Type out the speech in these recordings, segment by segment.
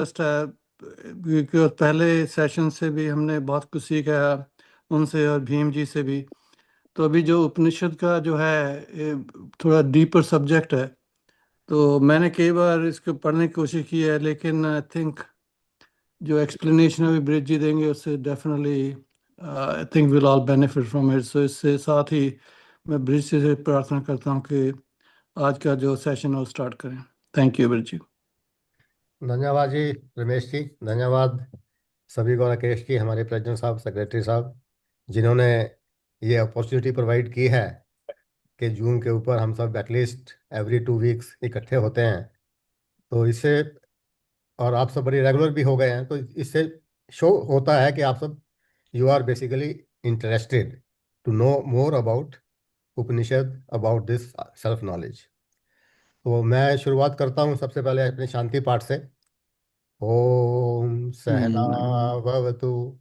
Interest है क्योंकि पहले सेशन से भी हमने बहुत कुछ सीखा है उनसे और भीम जी से भी। तो अभी जो उपनिषद का जो है ये थोड़ा डीपर सब्जेक्ट है, तो मैंने कई बार इसको पढ़ने की कोशिश की है, लेकिन आई थिंक जो एक्सप्लेनेशन अभी ब्रिज जी देंगे उससे definitely I think will all benefit from it. So इससे साथ ही मैं ब्रिज से प्रार्थना करता हूँ कि आज का जो सेशन है वो स्टार्ट करें। थैंक यू ब्रिज जी। धन्यवाद जी। रमेश जी, धन्यवाद सभी को, राकेश जी, हमारे प्रेसिडेंट साहब, सेक्रेटरी साहब, जिन्होंने ये अपॉर्चुनिटी प्रोवाइड की है कि जूम के ऊपर हम सब एटलीस्ट एवरी 2 वीक्स इकट्ठे होते हैं। तो इससे, और आप सब बड़ी रेगुलर भी हो गए हैं, तो इससे शो होता है कि आप सब you are basically interested to know more about Upanishad, about this self knowledge. तो मैं शुरुआत करता हूँ सबसे पहले अपने शांति पाठ से। ओम सहना भवतु,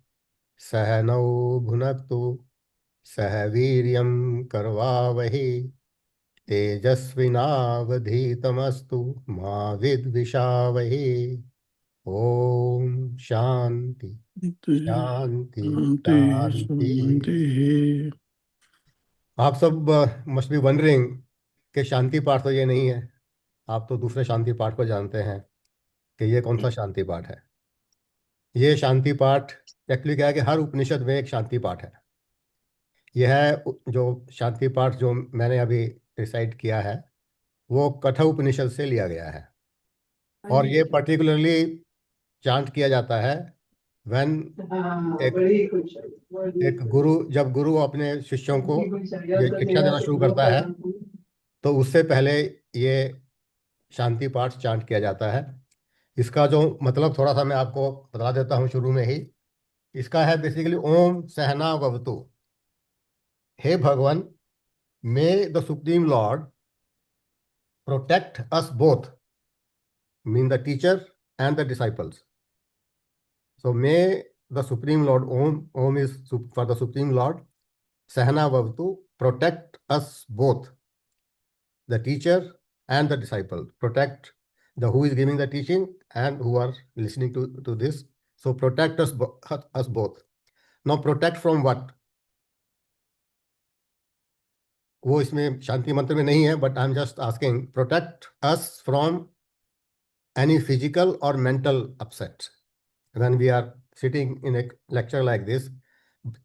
सहनौ भुनक्तु, सह वीर्यं करवावहि, तेजस्विनावधीतमस्तु मा विद्विषावहि। ओम शांति शांति शांति शांति। शांति। आप सब मस्ट बी वंडरिंग कि शांति पाठ तो ये नहीं है। आप तो दूसरे शांति पाठ को जानते हैं कि ये कौन सा शांति पाठ है। ये शांति पाठ एक्चुअली क्या है कि हर उपनिषद में एक शांति पाठ है। यह है जो शांति पाठ जो मैंने अभी रिसाइट किया है, वो कठ उपनिषद से लिया गया है। और ये पर्टिकुलरली चांट किया जाता है व्हेन एक एक गुरु, जब गुरु अपने शिष्यों को ये शिक्षा देना शुरू करता है, तो उससे पहले ये शांति पाठ चांट किया जाता है। इसका जो मतलब थोड़ा सा मैं आपको बता देता हूँ शुरू में ही। इसका है बेसिकली ओम सहना भवतु। हे भगवान, मे the supreme Lord protect us both, mean the teacher and the disciples. So may the Supreme Lord, Om is for the Supreme Lord, Sahana Vavtu, protect us both, the teacher and the disciple. Protect the who is giving the teaching and who are listening to this. So protect us both. Now protect from what? वो इसमें शांति मंत्र में नहीं है, but I am just asking, protect us from any physical or mental upset when we are sitting in a lecture like this.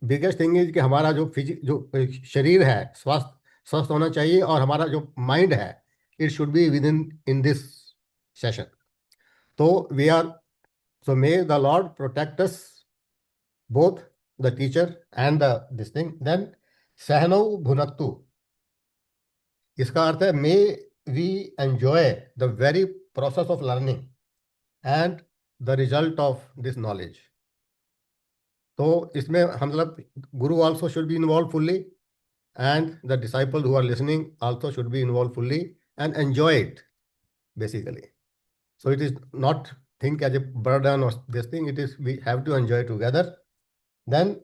Biggest thing is कि हमारा जो जो शरीर है स्वस्थ होना चाहिए, और हमारा जो माइंड है it should be within this session. तो we are, so may the lord protect us both, the teacher and the this thing. Then सहनौ भुनक्तु, इसका अर्थ है may we enjoy the very process of learning and the result of this knowledge. तो इसमें हम मतलब गुरु also should be involved fully, and the disciples who are listening also should be involved fully and enjoy it basically. So it is not think as a burden or this thing, it is we have to enjoy together. Then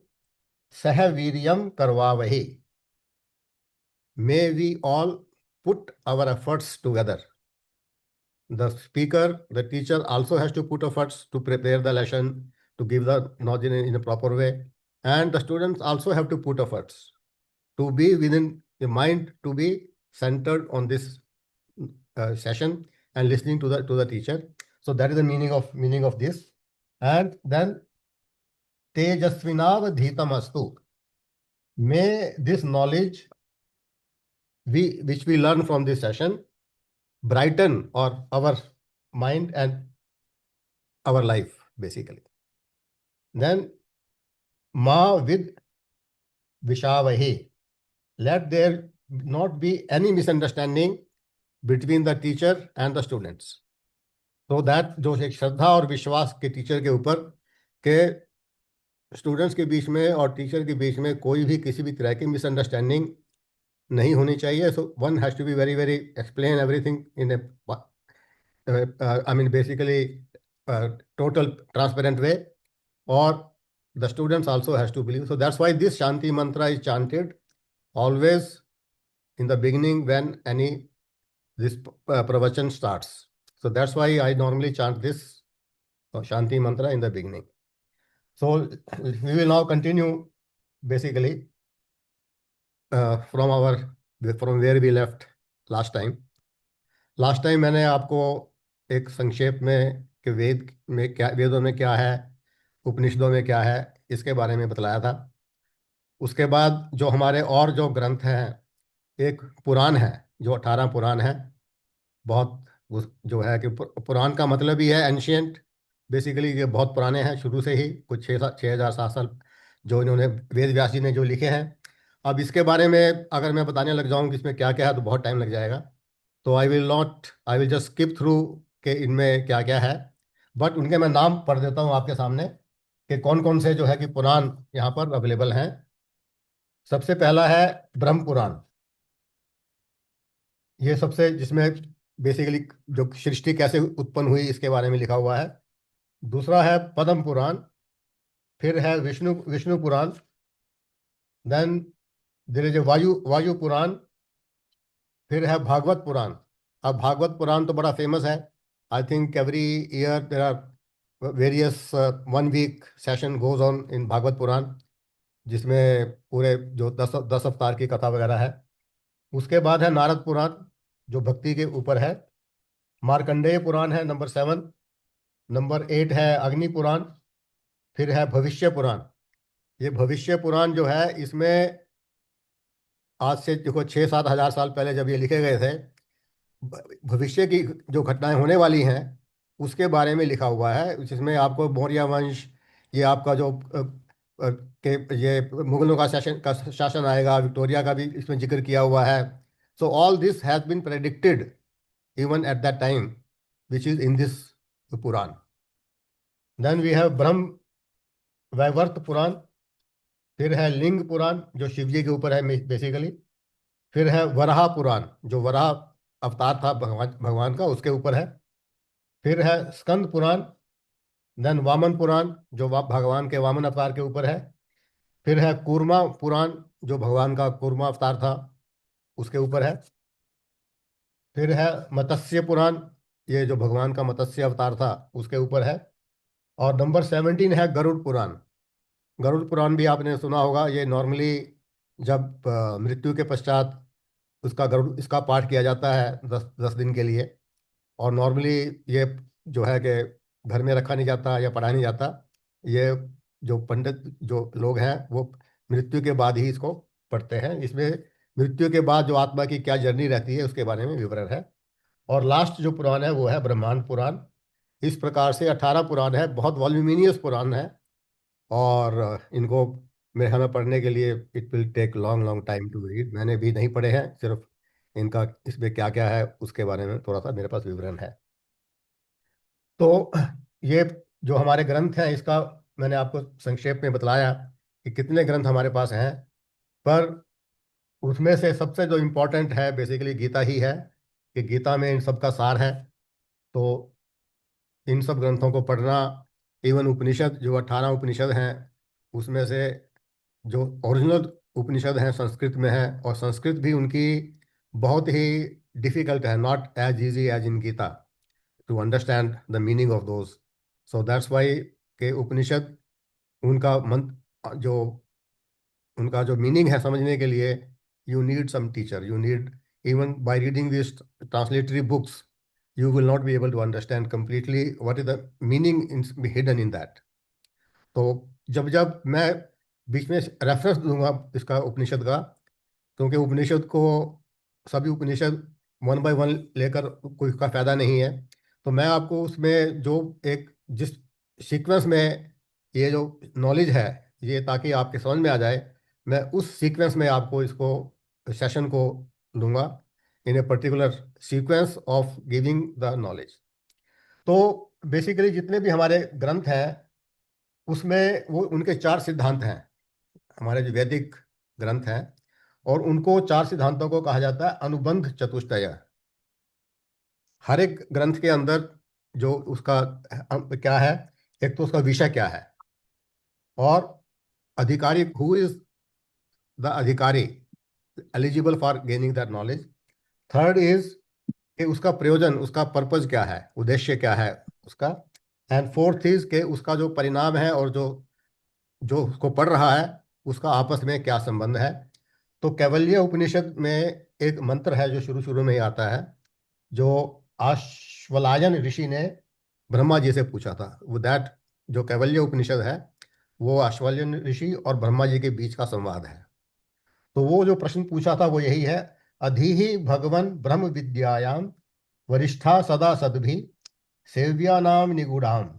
sah viryam karvavahi, may we all put our efforts together. The speaker, the teacher also has to put efforts to prepare the lesson, to give the knowledge in a proper way. And the students also have to put efforts to be within the mind, to be centered on this session and listening to the teacher. So that is the meaning of this. And then tejasvinavadhitam astu, may this knowledge which we learn from this session brighten our mind and our life basically. Then ma vid vishavahi, let there not be any misunderstanding between the teacher and the students. So that जो एक श्रद्धा और विश्वास के teacher के ऊपर के students के बीच में और टीचर के बीच में कोई भी किसी भी तरह की मिसअंडरस्टैंडिंग नहीं होनी चाहिए. So one has to be very very explain everything in a I mean basically total transparent way, or the students also has to believe. So that's why this Shanti mantra is chanted always in the beginning when this pravachan starts. So that's why I normally chant this So Shanti mantra in the beginning. So we will now continue basically from where we left last time. Last time मैंने आपको एक संक्षेप में कि वेदों में क्या है, उपनिषदों में क्या है, इसके बारे में बतलाया था। उसके बाद जो हमारे और जो ग्रंथ हैं, एक पुराण है जो 18 पुराण है। बहुत जो है कि पुराण का मतलब ही है एंशियंट। बेसिकली ये बहुत पुराने हैं, शुरू से ही कुछ 6,000 7 साल जो इन्होंने वेद व्यास जी ने जो लिखे हैं। अब इसके बारे में अगर मैं बताने लग जाऊं कि इसमें क्या क्या है तो बहुत टाइम लग जाएगा। तो I will just skip through के इनमें क्या क्या है, बट उनके मैं नाम पढ़ देता हूँ आपके सामने कि कौन कौन से जो है कि पुराण यहाँ पर अवेलेबल हैं। सबसे पहला है ब्रह्म पुराण। ये सबसे जिसमें बेसिकली जो सृष्टि कैसे उत्पन्न हुई इसके बारे में लिखा हुआ है। दूसरा है पद्म पुराण। फिर है विष्णु विष्णु पुराण। देन देयर इज ए वायु पुराण। फिर है भागवत पुराण। अब भागवत पुराण तो बड़ा फेमस है। I think every year there are various 1 week session goes on in Bhagavata Purana, जिसमें पूरे जो 10 अवतार की कथा वगैरह है। उसके बाद है नारद पुराण जो भक्ति के ऊपर है। मार्कंडेय पुराण है नंबर 7। नंबर 8 है अग्नि पुराण। फिर है भविष्य पुराण। ये भविष्य पुराण जो है इसमें आज से देखो 6-7 हज़ार साल पहले जब ये लिखे गए थे, भविष्य की जो घटनाएं होने वाली हैं उसके बारे में लिखा हुआ है, जिसमें आपको मौर्य वंश, ये आपका जो के ये मुगलों का शासन आएगा, विक्टोरिया का भी इसमें जिक्र किया हुआ है। So all this has been predicted even at that time which is in this Purana. Then we have Brahma Vaivarta पुराण। फिर है लिंग पुराण जो शिव जी के ऊपर है बेसिकली। फिर है वराह पुराण जो वराह अवतार था भगवान भगवान का, उसके ऊपर है। फिर है स्कंद पुराण। देन वामन पुराण जो भगवान के वामन अवतार के ऊपर है। फिर है कूर्मा पुराण जो भगवान का कूर्मा अवतार था उसके ऊपर है। फिर है मत्स्य पुराण, ये जो भगवान का मत्स्य अवतार था उसके ऊपर है। और नंबर 17 है गरुड़ पुराण। गरुड़ पुराण भी आपने सुना होगा। ये नॉर्मली जब मृत्यु के पश्चात उसका गरुड़ इसका पाठ किया जाता है 10 10 दिन के लिए। और नॉर्मली ये जो है कि घर में रखा नहीं जाता या पढ़ाया नहीं जाता। ये जो पंडित जो लोग हैं वो मृत्यु के बाद ही इसको पढ़ते हैं। इसमें मृत्यु के बाद जो आत्मा की क्या जर्नी रहती है उसके बारे में विवरण है। और लास्ट जो पुराण है वो है ब्रह्मांड पुराण। इस प्रकार से 18 पुराण है, बहुत वॉल्यूमिनियस पुराण है। और इनको मेरे ख्याल में पढ़ने के लिए it will take long long time to read. मैंने भी नहीं पढ़े हैं, सिर्फ इनका इसमें क्या क्या है उसके बारे में थोड़ा सा मेरे पास विवरण है। तो ये जो हमारे ग्रंथ हैं इसका मैंने आपको संक्षेप में बतलाया कि कितने ग्रंथ हमारे पास हैं। पर उसमें से सबसे जो इम्पोर्टेंट है बेसिकली गीता ही है, कि गीता में इन सब का सार है। तो इन सब ग्रंथों को पढ़ना, इवन उपनिषद जो 18 उपनिषद हैं उसमें से जो ओरिजिनल उपनिषद हैं संस्कृत में है, और संस्कृत भी उनकी बहुत ही डिफिकल्ट है, not as easy as in Gita to understand the meaning of those. So that's why के उपनिषद उनका जो उनका जो मीनिंग है समझने के लिए you need some teacher, you need even by reading this translatory books you will not be able to understand completely what is the meaning hidden in that. तो जब जब मैं बीच में रेफरेंस दूंगा इसका उपनिषद का, क्योंकि उपनिषद को सभी उपनिषद 1 बाय 1 लेकर कोई का फायदा नहीं है, तो मैं आपको उसमें जो एक जिस सीक्वेंस में ये जो नॉलेज है ये ताकि आपके समझ में आ जाए, मैं उस सीक्वेंस में आपको इसको सेशन को दूंगा, in a particular sequence of giving the knowledge. तो बेसिकली जितने भी हमारे ग्रंथ हैं उसमें वो उनके 4 सिद्धांत हैं, हमारे जो वैदिक ग्रंथ हैं, और उनको 4 सिद्धांतों को कहा जाता है अनुबंध चतुष्टय। हर एक ग्रंथ के अंदर जो उसका क्या है, एक तो उसका विषय क्या है, और अधिकारी हु इज द अधिकारी eligible for gaining that knowledge. Third is कि उसका प्रयोजन, उसका पर्पज क्या है, उद्देश्य क्या है उसका। एंड फोर्थ इज के उसका जो परिणाम है और जो जो उसको पढ़ रहा है उसका आपस में क्या संबंध है। तो कैवल्य उपनिषद में एक मंत्र है जो शुरू शुरू में ही आता है, जो आश्वलायन ऋषि ने ब्रह्मा जी से पूछा था। वो दैट जो कैवल्य उपनिषद है वो आश्वलायन ऋषि और ब्रह्मा जी के बीच का संवाद है। तो वो जो प्रश्न पूछा था वो यही है, अधिहि भगवन ब्रह्म विद्यायाम वरिष्ठा सदा सद्भि सेव्यानाम निगूढ़ाम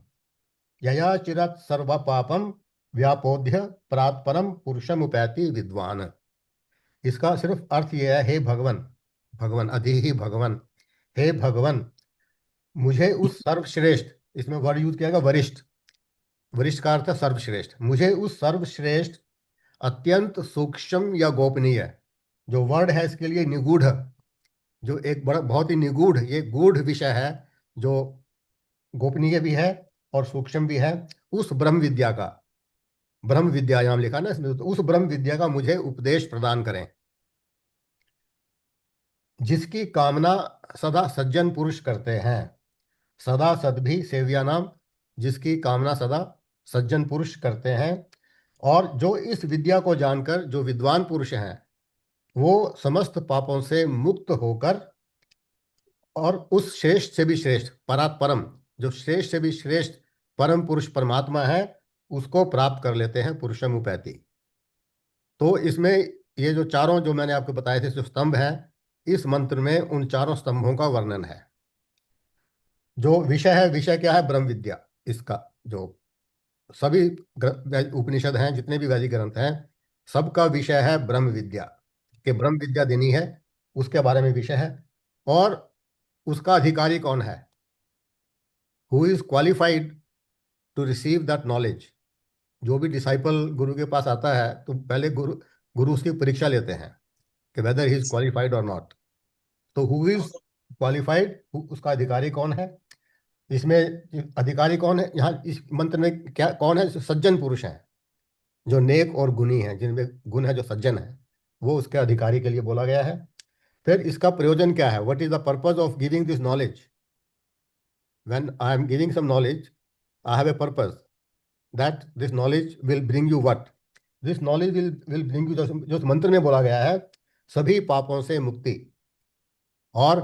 यया चिरत सर्व पापम व्यापोध्य प्रात्परम पुरुषम उपैति विद्वान। इसका सिर्फ अर्थ यह है, हे भगवन, भगवन अधिहि भगवन, हे भगवन, मुझे उस सर्वश्रेष्ठ, इसमें वर्ड यूज किया गया वरिष्ठ, वरिष्ठ का अर्थ है सर्वश्रेष्ठ, मुझे उस सर्वश्रेष्ठ अत्यंत सूक्ष्म या गोपनीय, जो वर्ड है इसके लिए निगूढ़, जो एक बड़ा बहुत ही निगूढ़, ये गूढ़ विषय है जो गोपनीय भी है और सूक्ष्म भी है, उस ब्रह्म विद्या का, ब्रह्म विद्यायाम लिखा ना इसमें, तो उस ब्रह्म विद्या का मुझे उपदेश प्रदान करें, जिसकी कामना सदा सज्जन पुरुष करते हैं, सदा सद्भि सेव्या नाम, जिसकी कामना सदा सज्जन पुरुष करते हैं, और जो इस विद्या को जानकर जो विद्वान पुरुष हैं वो समस्त पापों से मुक्त होकर और उस श्रेष्ठ से भी श्रेष्ठ परात्परम, जो श्रेष्ठ से भी श्रेष्ठ परम पुरुष परमात्मा है उसको प्राप्त कर लेते हैं, पुरुषम उपैति। तो इसमें ये जो चारों जो मैंने आपको बताए थे जो स्तंभ हैं, इस मंत्र में उन चारों स्तंभों का वर्णन है। जो विषय है, विषय क्या है? ब्रह्म विद्या। इसका जो सभी उपनिषद हैं, जितने भी वैदिक ग्रंथ हैं, सबका विषय है ब्रह्म विद्या, कि ब्रह्म विद्या देनी है, उसके बारे में विषय है। और उसका अधिकारी कौन है? Who is qualified to receive that knowledge. जो भी डिसाइपल गुरु के पास आता है तो पहले गुरु गुरु उसकी परीक्षा लेते हैं कि वेदर ही इज क्वालिफाइड और नॉट। तो हु इज क्वालिफाइड, उसका अधिकारी कौन है? इसमें अधिकारी कौन है यहाँ इस मंत्र में? क्या कौन है? सज्जन पुरुष हैं, जो नेक और गुणी हैं, जिनमें गुण है, जो सज्जन है, वो उसके अधिकारी के लिए बोला गया है। फिर इसका प्रयोजन क्या है? What is the purpose of giving this knowledge? When I am giving some knowledge, I have a purpose, that this knowledge will bring you what? This knowledge will bring you, जो इस मंत्र में बोला गया है, सभी पापों से मुक्ति और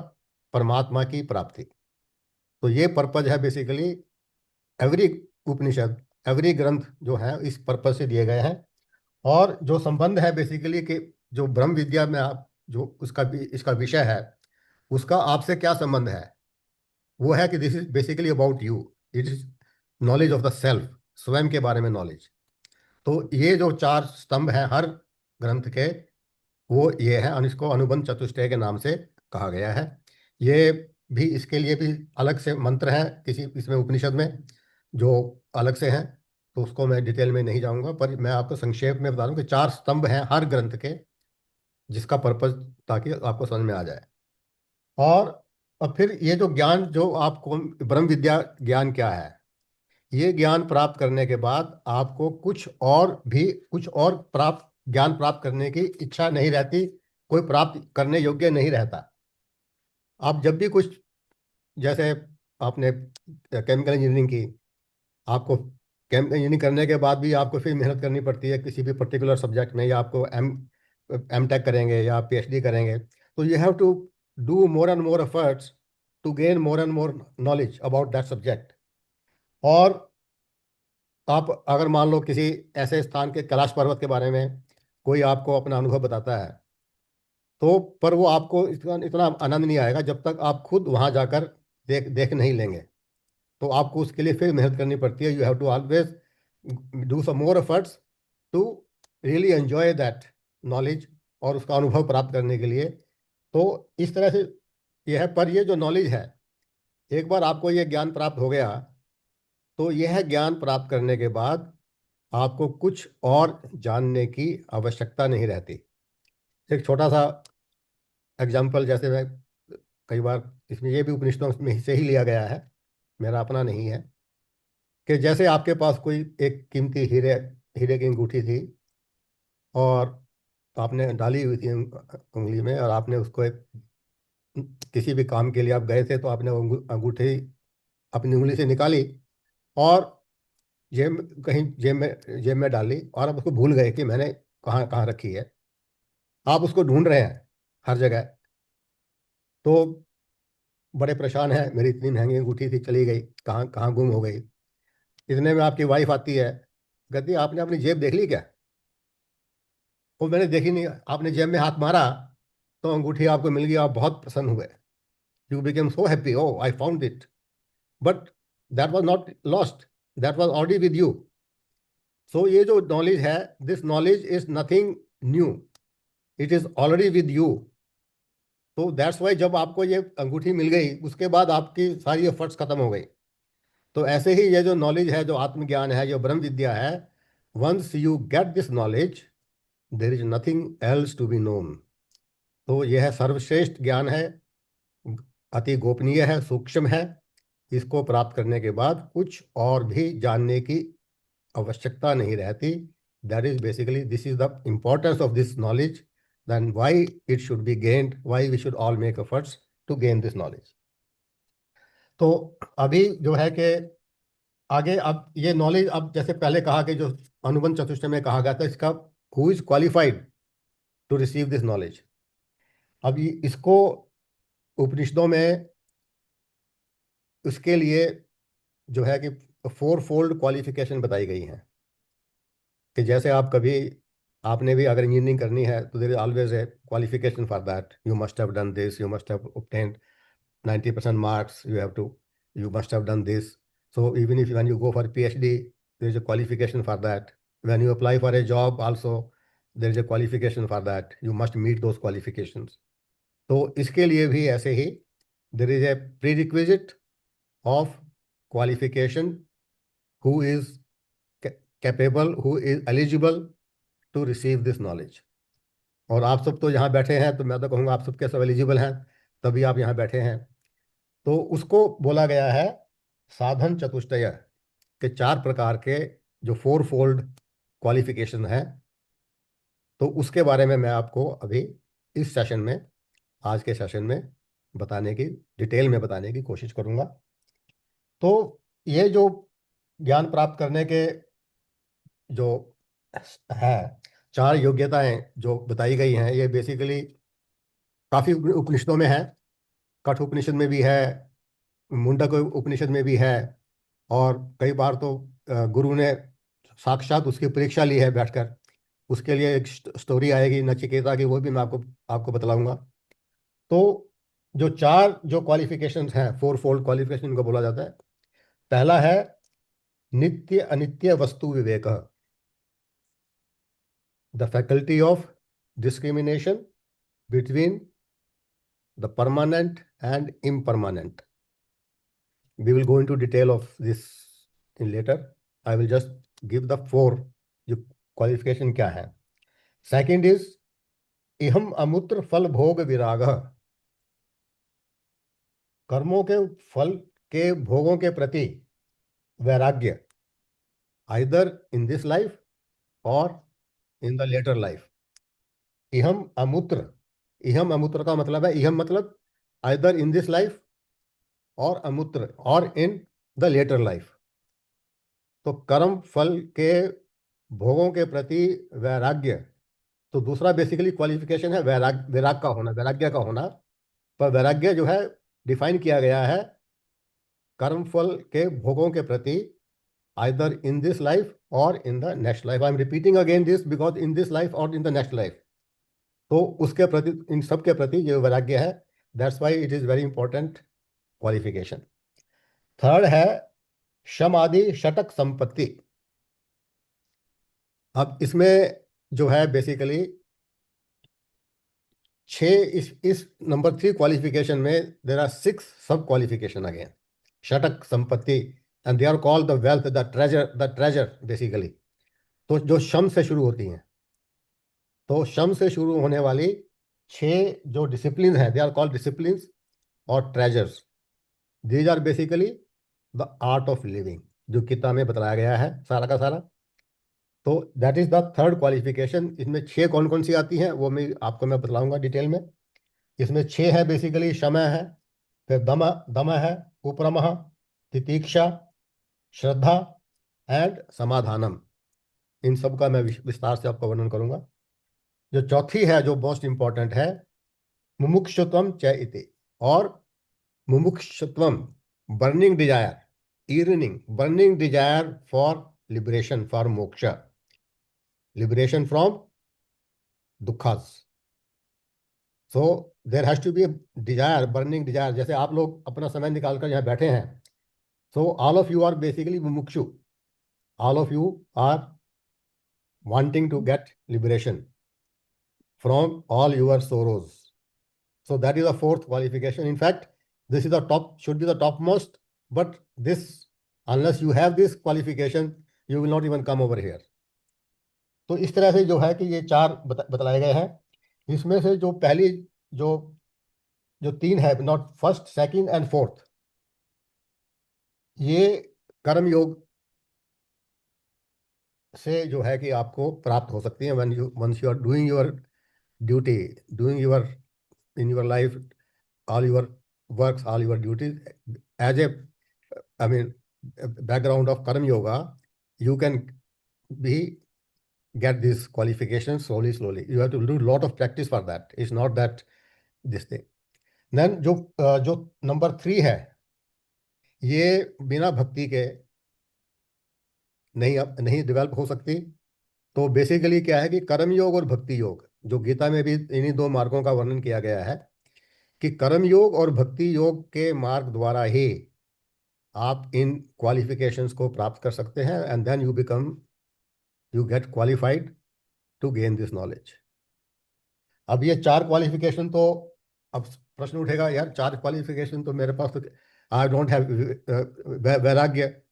परमात्मा की प्राप्ति। तो ये पर्पज है बेसिकली। एवरी उपनिषद, एवरी ग्रंथ जो है इस पर्पज से दिए गए हैं। और जो संबंध है बेसिकली कि जो ब्रह्म विद्या में आप जो उसका इसका विषय है, उसका आपसे क्या संबंध है, वो है कि this is basically about you, it is knowledge of the self, स्वयं के बारे में नॉलेज। तो ये जो चार स्तंभ हैं हर ग्रंथ के, वो ये है, और इसको अनुबंध चतुष्टय के नाम से कहा गया है। ये भी, इसके लिए भी अलग से मंत्र हैं किसी इसमें उपनिषद में जो अलग से हैं, तो उसको मैं डिटेल में नहीं जाऊंगा, पर मैं आपको संक्षेप में बता दूं कि चार स्तंभ हैं हर ग्रंथ के, जिसका पर्पज ताकि आपको समझ में आ जाए। और अब फिर ये जो ज्ञान जो आपको ब्रह्म विद्या ज्ञान क्या है, ये ज्ञान प्राप्त करने के बाद आपको कुछ और प्राप्त ज्ञान प्राप्त करने की इच्छा नहीं रहती, कोई प्राप्त करने योग्य नहीं रहता। आप जब भी कुछ, जैसे आपने केमिकल इंजीनियरिंग की, आपको केमिकल इंजीनियरिंग करने के बाद भी आपको फिर मेहनत करनी पड़ती है किसी भी पर्टिकुलर सब्जेक्ट में, या आपको एम टेक करेंगे या पीएचडी करेंगे, तो you have to do more and more efforts to gain more and more knowledge about that subject. और आप अगर मान लो किसी ऐसे स्थान के कैलाश पर्वत के बारे में कोई आपको अपना अनुभव बताता है, तो पर वो आपको इतना इतना आनंद नहीं आएगा जब तक आप खुद वहां जाकर देख देख नहीं लेंगे। तो आपको उसके लिए फिर मेहनत करनी पड़ती है। You have to always do some more efforts to really enjoy that knowledge, और उसका अनुभव प्राप्त करने के लिए। तो इस तरह से यह है। पर ये जो नॉलेज है, एक बार आपको ये ज्ञान प्राप्त हो गया, तो यह ज्ञान प्राप्त करने के बाद आपको कुछ और जानने की आवश्यकता नहीं रहती। एक छोटा सा एग्जाम्पल, जैसे मैं कई बार, इसमें ये भी उपनिषदों में से ही लिया गया है, मेरा अपना नहीं है, कि जैसे आपके पास कोई एक कीमती हीरे हीरे की अंगूठी थी, और आपने डाली हुई थी उंगली में, और आपने उसको एक किसी भी काम के लिए आप गए थे, तो आपने वो अंगूठी अपनी उंगली से निकाली, और कहीं जेब में डाली और आप उसको भूल गए कि मैंने कहाँ कहाँ रखी है, आप उसको ढूंढ रहे हैं हर जगह, तो बड़े परेशान हैं, मेरी इतनी महंगी अंगूठी थी, चली गई, कहाँ कहाँ गुम हो गई। इतने में आपकी वाइफ आती है, कहती है आपने अपनी जेब देख ली क्या? वो मैंने देखी नहीं, आपने जेब में हाथ मारा तो अंगूठी आपको मिल गई, आप बहुत प्रसन्न हुए, you became so happy, oh I found it, but that was not lost, that was already with you. So ये जो नॉलेज है, this knowledge is nothing new, it is already with you. तो दैट्स वाई जब आपको ये अंगूठी मिल गई, उसके बाद आपकी सारी एफर्ट्स खत्म हो गई। तो ऐसे ही ये जो नॉलेज है, जो आत्मज्ञान है, जो ब्रह्म विद्या है, once you get this knowledge there is nothing else to be known. तो यह है सर्वश्रेष्ठ ज्ञान है, अति गोपनीय है, सूक्ष्म है। इसको प्राप्त करने के बाद कुछ और भी जानने की आवश्यकता नहीं रहती। That is basically, this is the importance of this knowledge, then why it should be gained, why we should all make efforts to gain this knowledge. तो अभी जो है कि आगे, अब ये नॉलेज, अब जैसे पहले कहा कि जो अनुबंध चतुष्टय में कहा गया था, इसका who is qualified to receive this knowledge. अब इसको उपनिषदों में उसके लिए जो है कि फोर फोल्ड क्वालिफिकेशन बताई गई हैं, कि जैसे आप कभी, आपने भी अगर इंजीनियरिंग करनी है तो there is always a qualification for that, you must have done this, you must have obtained 90% marks, you must have done this. So even if when you go for PhD, there is a qualification for that. When you apply for a job also, there is a qualification for that, you must meet those qualifications. तो इसके लिए भी ऐसे ही there is a prerequisite of qualification, who is capable, who is eligible to receive this knowledge. और आप सब तो यहाँ बैठे हैं, तो मैं तो कहूँगा आप सबके सब एलिजिबल हैं, तभी आप यहाँ बैठे हैं। तो उसको बोला गया है साधन चतुष्टय के चार प्रकार के, जो फोर फोल्ड क्वालिफिकेशन है। तो उसके बारे में मैं आपको अभी इस सेशन में, आज के सेशन में बताने की, डिटेल में बताने की कोशिश करूंगा। तो ये जो ज्ञान प्राप्त करने के जो है चार योग्यताएं जो बताई गई हैं, ये बेसिकली काफ़ी उपनिषदों में है। कठ उपनिषद में भी है, मुंडक उपनिषद में भी है, और कई बार तो गुरु ने साक्षात उसकी परीक्षा ली है बैठकर। उसके लिए एक स्टोरी आएगी नचिकेता की, वो भी मैं आपको आपको बतलाऊंगा। तो जो चार जो क्वालिफिकेशंस हैं, फोर फोल्ड क्वालिफिकेशन को बोला जाता है। पहला है नित्य अनित्य वस्तु विवेक, the faculty of discrimination between the permanent and impermanent. We will go into detail of this in later. I will just give the four जो क्वालिफिकेशन क्या है। सेकंड इज इहम अमूत्र फल भोग विराग, कर्मों के फल के भोगों के प्रति वैराग्य, आइदर इन दिस लाइफ और इन द लेटर लाइफ। इहम अमूत्र, इहम अमूत्र का मतलब है, इहम मतलब आइदर इन दिस लाइफ, और अमूत्र और इन द लेटर लाइफ। तो कर्म फल के भोगों के प्रति वैराग्य, तो दूसरा बेसिकली क्वालिफिकेशन है वैराग का होना, वैराग्य का होना। पर वैराग्य जो है डिफाइन किया गया है कर्म फल के भोगों के प्रति, आइदर इन दिस लाइफ और in the next life. I am repeating again this because in this life और इन द नेक्स्ट लाइफ, तो उसके प्रति, इन सब के प्रति जो वैराग्य है, that's why it is very important qualification. Third है शम आदि षटक संपत्ति। अब इसमें जो है बेसिकली इस नंबर 3 क्वालिफिकेशन में देर आर 6 सब क्वालिफिकेशन अगेन। षटक संपत्ति, and they are called the wealth, the treasure basically. तो जो शम से शुरू होती हैं, तो शम से शुरू होने वाली 6 जो डिसिप्लिन है, दे आर कॉल्ड डिसिप्लिन और treasures. These are basically the art of living, जो किताब में बताया गया है सारा का सारा। तो that is the third qualification. इसमें 6 कौन कौन सी आती हैं वो मैं बतलाऊंगा डिटेल में। इसमें 6 है बेसिकली, शमय है, फिर दम है, उपरमः, तितीक्षा, श्रद्धा एंड समाधानम, इन सब का मैं विस्तार से आपको वर्णन करूंगा। जो चौथी है, जो मोस्ट इंपॉर्टेंट है, मुमुक्षुत्वम च इति, और मुमुक्षुत्वम, burning desire, yearning, burning desire for liberation, for moksha, liberation from दुखास। So there has to be desire, burning desire. जैसे आप लोग अपना समय निकालकर यहाँ बैठे हैं, so all of you are basically mumukshu, all of you are wanting to get liberation from all your sorrows. So that is the fourth qualification. In fact, this is the top, should be the topmost, but this, unless you have this qualification, you will not even come over here. तो इस तरह से जो है कि ये चार बतलाए गए हैं। इसमें से जो पहली जो जो तीन है, not first, second and fourth, ये कर्म योग से जो है कि आपको प्राप्त हो सकती है। when you once you are doing your duty, doing your in your life, all your works, all your duties as a, I mean, background of karma yoga, you can be get this qualification slowly. You have to do a lot of practice for that. It's not that this thing. Then जो number 3 है, ये बिना भक्ति के नहीं develop हो सकती। तो बेसिकली क्या है कि कर्म योग और भक्ति योग, जो गीता में भी इन्हीं दो मार्गों का वर्णन किया गया है, कि कर्म योग और भक्ति योग के मार्ग द्वारा ही आप इन क्वालिफिकेशंस को प्राप्त कर सकते हैं, and then you get qualified to gain this knowledge. अब ये चार क्वालिफिकेशन, तो अब प्रश्न उठेगा, यार 4 क्वालिफिकेशन तो मेरे पास, तो आई डोंट हैव वैराग्य,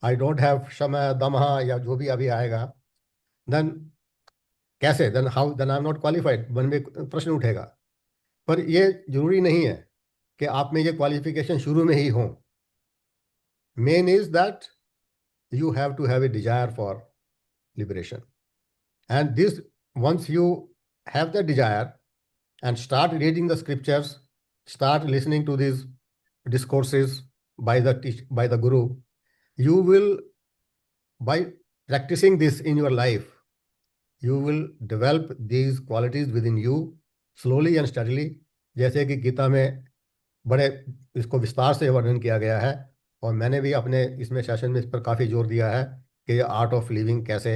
आई डोंट हैव शमः दमः, या जो भी अभी आएगा, देन कैसे, then how, then I am not qualified, मन में प्रश्न उठेगा। पर ये जरूरी नहीं है कि आप में ये क्वालिफिकेशन शुरू में ही हो। Main is that you have to have a desire for liberation, and this, once you have the desire and start reading the scriptures, start listening to these discourses by the guru, you will, by practicing this in your life, you will develop these qualities within you slowly and steadily। जैसे कि गीता में बड़े इसको विस्तार से वर्णन किया गया है, और मैंने भी अपने इसमें सेशन में इस पर काफ़ी जोर दिया है कि ये आर्ट ऑफ लिविंग कैसे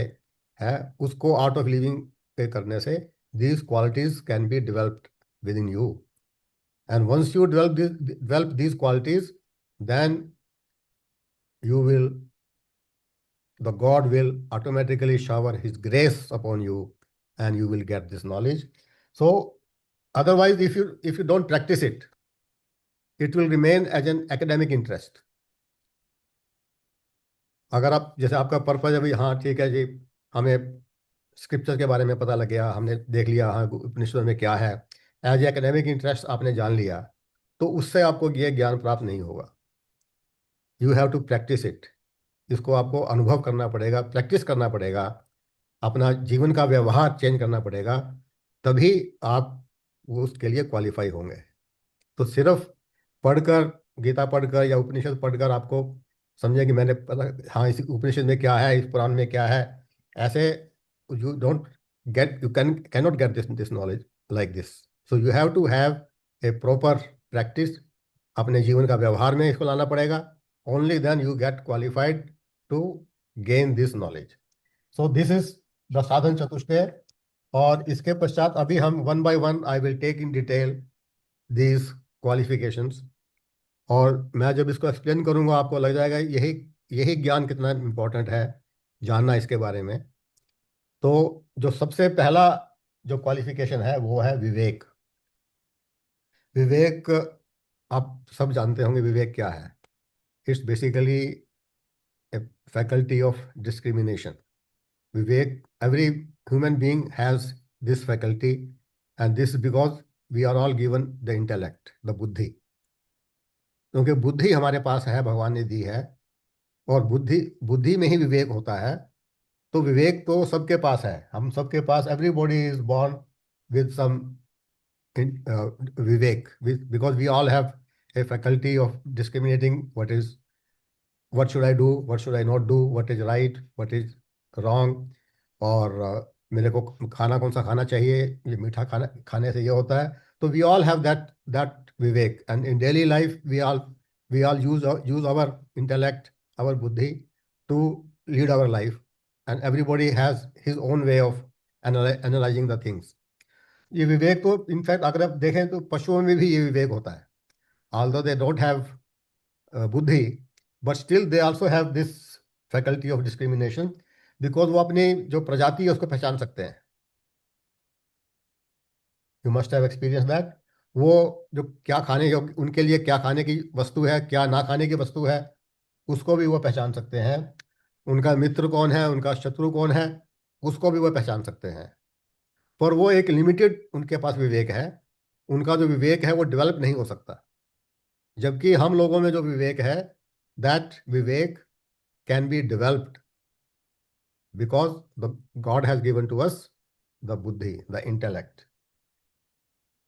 है। उसको आर्ट ऑफ लिविंग पे करने से these qualities can be developed within you, and once you develop these qualities, then you will, the God will automatically shower his grace upon you, and you will get this knowledge. So otherwise, if you don't practice it, it will remain as an academic interest. अगर आप, जैसे आपका purpose अभी, हाँ ठीक है जी, हमें scripture के बारे में पता लग गया, हमने देख लिया हाँ उपनिषद में क्या है, एज ए एकेडमिक इंटरेस्ट आपने जान लिया, तो उससे आपको ये ज्ञान प्राप्त नहीं होगा। You have to practice it. इसको आपको अनुभव करना पड़ेगा, प्रैक्टिस करना पड़ेगा, अपना जीवन का व्यवहार चेंज करना पड़ेगा, तभी आप उसके लिए क्वालिफाई होंगे। तो सिर्फ पढ़कर, गीता पढ़कर या उपनिषद पढ़कर आपको समझे कि मैंने पता, हाँ इस उपनिषद में क्या है, इस पुराण में क्या है, ऐसे you don't get, you can not get this knowledge like this. So you have to have a proper practice, अपने जीवन का व्यवहार में इसको लाना पड़ेगा। Only then you get qualified to gain this knowledge. So this is the sadhan chatushtaya. और इसके पश्चात अभी हम one by one I will take in detail these qualifications, और मैं जब इसको एक्सप्लेन करूंगा आपको लग जाएगा यही ज्ञान कितना इम्पोर्टेंट है जानना इसके बारे में। तो जो सबसे पहला जो क्वालिफिकेशन है वो है विवेक। विवेक, आप सब जानते होंगे विवेक क्या है। It's basically a faculty of discrimination. Vivek, every human being has this faculty, and this because we are all given the intellect, the buddhi. क्योंकि बुद्धि हमारे पास है, भगवान ने दी है, और बुद्धि में ही विवेक होता है। तो विवेक तो सबके पास है, हम सबके पास, everybody is born with some viveka, because we all have a faculty of discriminating what is what should I do, what should I not do, what is right, what is wrong, और मेरे को खाना कौन सा खाना चाहिए, ये मीठा खाना खाने से ये होता है. तो we all have that viveka, and in daily life we all use our intellect, our buddhi to lead our life, and everybody has his own way of analysing the things. ये विवेक तो इनफैक्ट अगर आप देखें तो पशुओं में भी ये विवेक होता है. ऑल्दो दे डोंट हैव बुद्धि, but still they also have this faculty of discrimination, because वो अपनी जो प्रजाति है उसको पहचान सकते हैं. You must have experience that. वो जो क्या खाने योग्य, उनके लिए क्या खाने की वस्तु है, क्या ना खाने की वस्तु है, उसको भी वो पहचान सकते हैं. उनका मित्र कौन है, उनका शत्रु कौन है, उसको भी वो पहचान सकते हैं. पर वो एक लिमिटेड उनके पास विवेक है. उनका जो विवेक है वो डेवलप नहीं हो सकता. जबकि हम लोगों में जो विवेक है, that vivek can be developed because the God has given to us the buddhi, the intellect.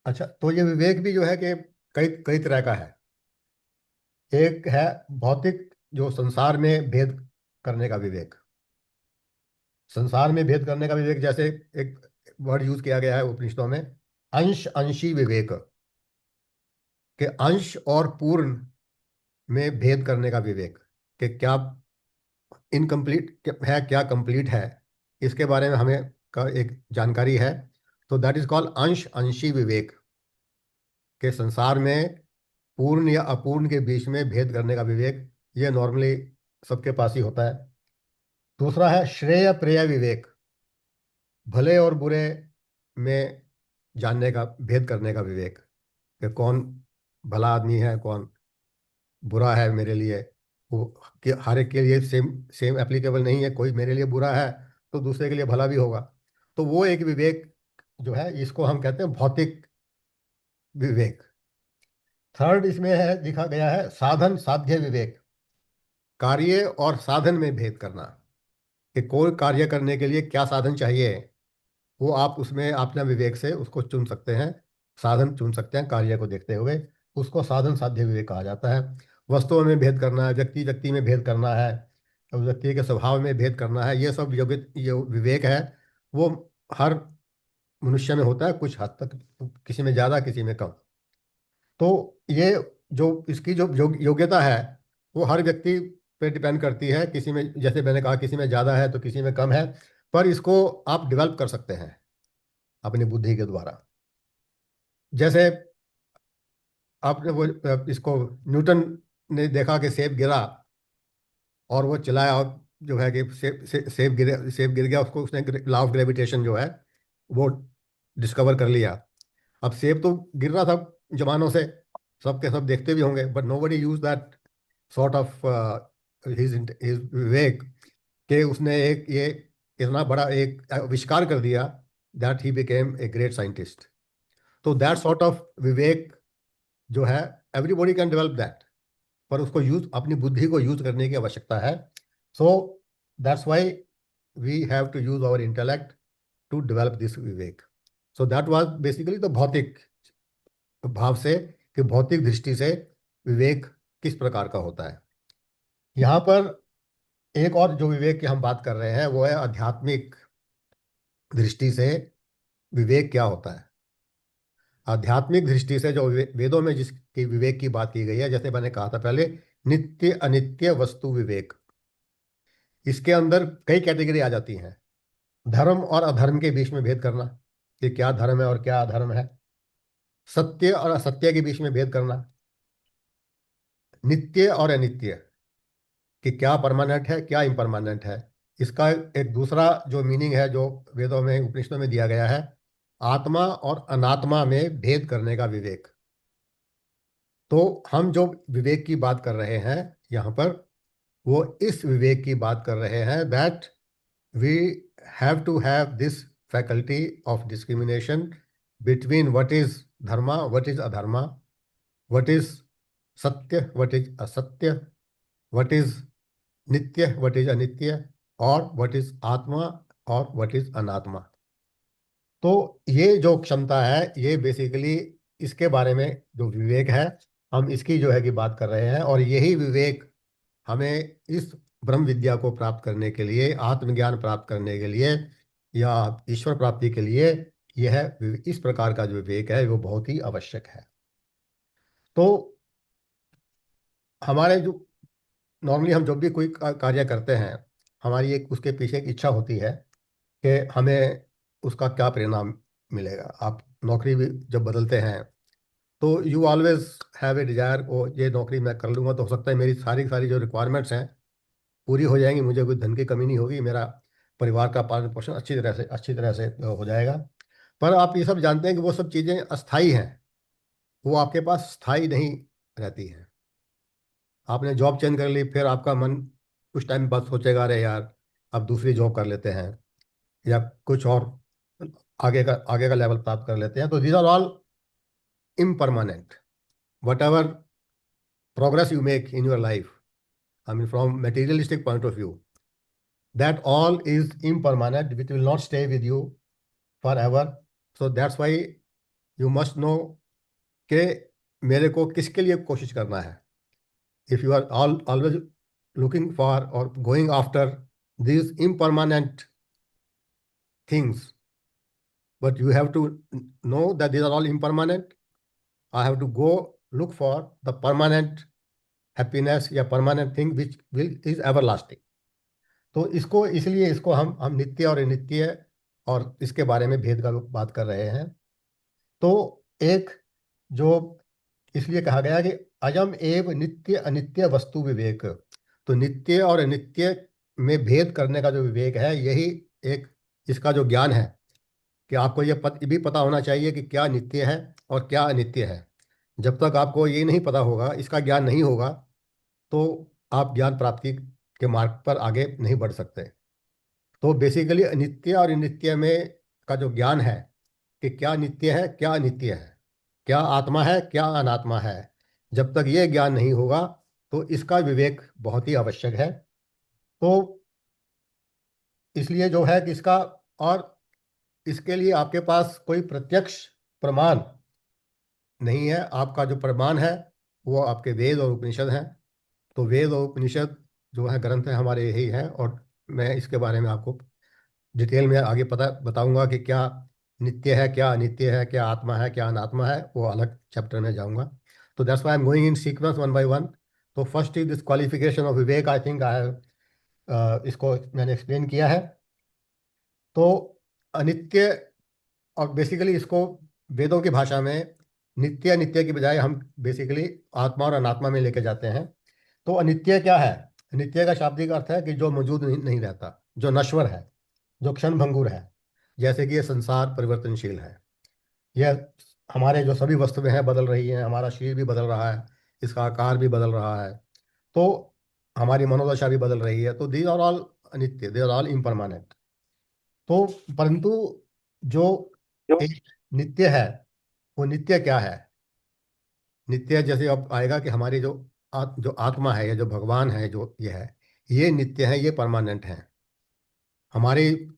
अच्छा, तो ये विवेक भी जो है कि कई कई तरह का है. एक है भौतिक, जो संसार में भेद करने का विवेक. संसार में भेद करने का विवेक, जैसे एक वर्ड यूज किया गया है उपनिषदों में, अंश अंशी विवेक, के अंश और पूर्ण में भेद करने का विवेक, कि क्या इनकम्प्लीट है, क्या कंप्लीट है, इसके बारे में हमें का एक जानकारी है. तो दैट इज कॉल्ड अंश अंशी विवेक, के संसार में पूर्ण या अपूर्ण के बीच में भेद करने का विवेक. ये नॉर्मली सबके पास ही होता है. दूसरा है श्रेय प्रेय विवेक, भले और बुरे में जानने का, भेद करने का विवेक, कि कौन भला आदमी है, कौन बुरा है मेरे लिए. वो कि हर एक के लिए सेम सेम एप्लीकेबल नहीं है. कोई मेरे लिए बुरा है तो दूसरे के लिए भला भी होगा. तो वो एक विवेक जो है, इसको हम कहते हैं भौतिक विवेक. थर्ड इसमें है, लिखा गया है साधन साध्य विवेक, कार्य और साधन में भेद करना, कि कोई कार्य करने के लिए क्या साधन चाहिए, वो आप उसमें अपना विवेक से उसको चुन सकते हैं, साधन चुन सकते हैं कार्य को देखते हुए. उसको साधन साध्य विवेक कहा जाता है. वस्तुओं में भेद करना है, व्यक्ति व्यक्ति में भेद करना है, व्यक्ति के स्वभाव में भेद करना है, ये सब ये विवेक है. वो हर मनुष्य में होता है, कुछ हद तक, किसी में ज़्यादा किसी में कम. तो ये जो इसकी जो योग्यता है, वो हर व्यक्ति पे डिपेंड करती है. किसी में, जैसे मैंने कहा, किसी में ज़्यादा है तो किसी में कम है. पर इसको आप डेवलप कर सकते हैं अपनी बुद्धि के द्वारा. जैसे आपने वो इसको, न्यूटन ने देखा कि सेब गिरा और वो चलाया, और जो है कि सेब गिर गया. उसको उसने लॉ ऑफ ग्रेविटेशन जो है वो डिस्कवर कर लिया. अब सेब तो गिर रहा था जमानों से, सबके सब देखते भी होंगे, but nobody use that sort of his viveka, कि उसने एक ये इतना बड़ा एक आविष्कार कर दिया, that he became a great scientist. तो दैट सॉर्ट ऑफ विवेक जो है, एवरीबॉडी कैन डेवलप दैट, पर उसको यूज, अपनी बुद्धि को यूज करने की आवश्यकता है. So that's why we have to use our intellect to develop this vivek. So that was basically the भौतिक भाव से, कि भौतिक दृष्टि से विवेक किस प्रकार का होता है. यहाँ पर एक और जो विवेक की हम बात कर रहे हैं, वो है आध्यात्मिक दृष्टि से विवेक क्या होता है. आध्यात्मिक दृष्टि से जो वेदों में जिसकी विवेक की बात की गई है, जैसे मैंने कहा था पहले, नित्य अनित्य वस्तु विवेक, इसके अंदर कई कैटेगरी आ जाती हैं. धर्म और अधर्म के बीच में भेद करना, कि क्या धर्म है और क्या अधर्म है. सत्य और असत्य के बीच में भेद करना. नित्य और अनित्य, कि क्या परमानेंट है, क्या इम्परमानेंट है. इसका एक दूसरा जो मीनिंग है, जो वेदों में, उपनिषदों में दिया गया है, आत्मा और अनात्मा में भेद करने का विवेक. तो हम जो विवेक की बात कर रहे हैं यहाँ पर, वो इस विवेक की बात कर रहे हैं, that we have to have this faculty of discrimination between what is dharma, what is adharma, what is satya, what is asatya, what is nitya, what is anitya, और व्हाट इज आत्मा और व्हाट इज अनात्मा. तो ये जो क्षमता है, ये बेसिकली इसके बारे में जो विवेक है, हम इसकी जो है कि बात कर रहे हैं. और यही विवेक हमें इस ब्रह्म विद्या को प्राप्त करने के लिए, आत्मज्ञान प्राप्त करने के लिए या ईश्वर प्राप्ति के लिए इस प्रकार का जो विवेक है वो बहुत ही आवश्यक है। तो हमारे जो नॉर्मली हम जब भी कोई कार्य करते हैं, हमारी एक उसके पीछे एक इच्छा होती है कि हमें उसका क्या परिणाम मिलेगा। आप नौकरी भी जब बदलते हैं तो you always have a desire, oh ये नौकरी मैं कर लूँगा तो हो सकता है मेरी सारी सारी जो रिक्वायरमेंट्स हैं पूरी हो जाएंगी, मुझे कोई धन की कमी नहीं होगी, मेरा परिवार का पालन पोषण अच्छी तरह से हो जाएगा। पर आप ये सब जानते हैं कि वो सब चीज़ें अस्थाई हैं, वो आपके पास स्थायी नहीं रहती हैं। आपने जॉब चेंज कर ली, फिर आपका मन कुछ टाइम बाद सोचेगा अरे यार अब दूसरी जॉब कर लेते हैं या कुछ और आगे का लेवल प्राप्त कर लेते हैं। तो these are all impermanent. Whatever progress you make in your life, I mean, from materialistic point of view, that all is impermanent, which will not stay with you forever. So that's why you must know कि मेरे को किसके लिए कोशिश करना है। If you are always looking for or going after these impermanent things, but you have to know that these are all impermanent. I have to go look for the permanent happiness या permanent thing which will is everlasting. तो इसलिए इसको हम नित्य और अनित्य और इसके बारे में भेद का बात कर रहे हैं। तो एक जो इसलिए कहा गया कि अयम एव नित्य अनित्य वस्तु विवेक, तो नित्य और अनित्य में भेद करने का जो विवेक है, यही एक इसका जो ज्ञान है कि आपको ये भी पता होना चाहिए कि क्या नित्य है और क्या अनित्य है। जब तक आपको ये नहीं पता होगा, इसका ज्ञान नहीं होगा, तो आप ज्ञान प्राप्ति के मार्ग पर आगे नहीं बढ़ सकते। तो बेसिकली नित्य और अनित्य में का जो ज्ञान है कि क्या नित्य है क्या अनित्य है, क्या आत्मा है क्या अनात्मा है, जब तक ये ज्ञान नहीं होगा तो इसका विवेक बहुत ही आवश्यक है। तो इसलिए जो है कि और इसके लिए आपके पास कोई प्रत्यक्ष प्रमाण नहीं है। आपका जो प्रमाण है वो आपके वेद और उपनिषद हैं। तो वेद और उपनिषद जो है ग्रंथ है हमारे यही हैं, और मैं इसके बारे में आपको डिटेल में आगे बताऊंगा कि क्या नित्य है क्या अनित्य है, क्या आत्मा है क्या अनात्मा है, वो अलग चैप्टर में जाऊंगा। तो that's why I am going in sequence one by one. तो first is this qualification of viveka, I think I have इसको मैंने एक्सप्लेन किया है। तो अनित्य, और बेसिकली इसको वेदों की भाषा में नित्य अनित्य की बजाय हम बेसिकली आत्मा और अनात्मा में लेके जाते हैं। तो अनित्य क्या है? अनित्य का शाब्दिक अर्थ है कि जो मौजूद नहीं रहता, जो नश्वर है, जो क्षण भंगुर है। जैसे कि ये संसार परिवर्तनशील है, यह हमारे जो सभी वस्तुएं हैं बदल रही हैं, हमारा शरीर भी बदल रहा है, इसका आकार भी बदल रहा है, तो हमारी मनोदशा भी बदल रही है। तो दीज आर ऑल अनित्य, दे आर ऑल इम्परमानेंट। तो परंतु जो एक नित्य है, वो नित्य क्या है? नित्य जैसे अब आएगा कि हमारी जो आत्मा है या जो भगवान है, जो ये है, ये नित्य है, ये परमानेंट है। हमारी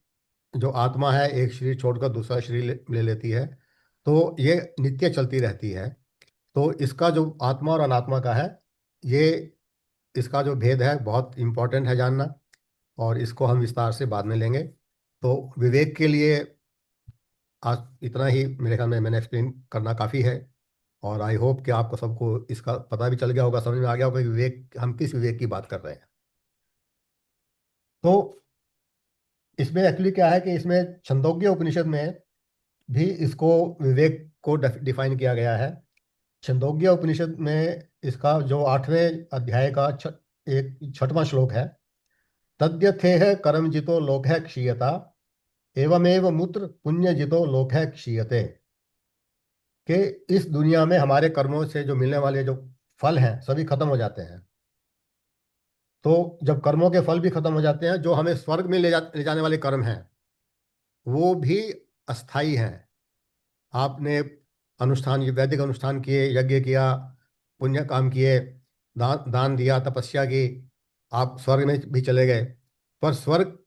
जो आत्मा है एक शरीर छोड़कर दूसरा शरीर ले लेती है, तो ये नित्य चलती रहती है। तो इसका जो आत्मा और अनात्मा का है, ये इसका जो भेद है बहुत इम्पोर्टेंट है जानना, और इसको हम विस्तार से बाद में लेंगे। तो विवेक के लिए आज इतना ही मेरे ख्याल में मैंने एक्सप्लेन करना काफ़ी है, और आई होप कि आपको सबको इसका पता भी चल गया होगा, समझ में आ गया होगा कि विवेक, हम किस विवेक की बात कर रहे हैं। तो इसमें एक्चुअली क्या है कि इसमें छंदोग्य उपनिषद में भी इसको विवेक को डिफाइन किया गया है। छंदोग्य उपनिषद में इसका जो 8वें अध्याय का एक 6वां श्लोक है, तद्यथेह कर्म जितो लोक है क्षीयता एवमेव मूत्र पुण्य जितो लोक है क्षीयते। कि इस दुनिया में हमारे कर्मों से जो मिलने वाले जो फल हैं सभी खत्म हो जाते हैं। तो जब कर्मों के फल भी खत्म हो जाते हैं, जो हमें स्वर्ग में ले जाने वाले कर्म हैं वो भी अस्थाई हैं। आपने वैदिक अनुष्ठान किए, यज्ञ किया, पुण्य काम किए, दान दिया, तपस्या की, आप स्वर्ग में भी चले गए, पर स्वर्ग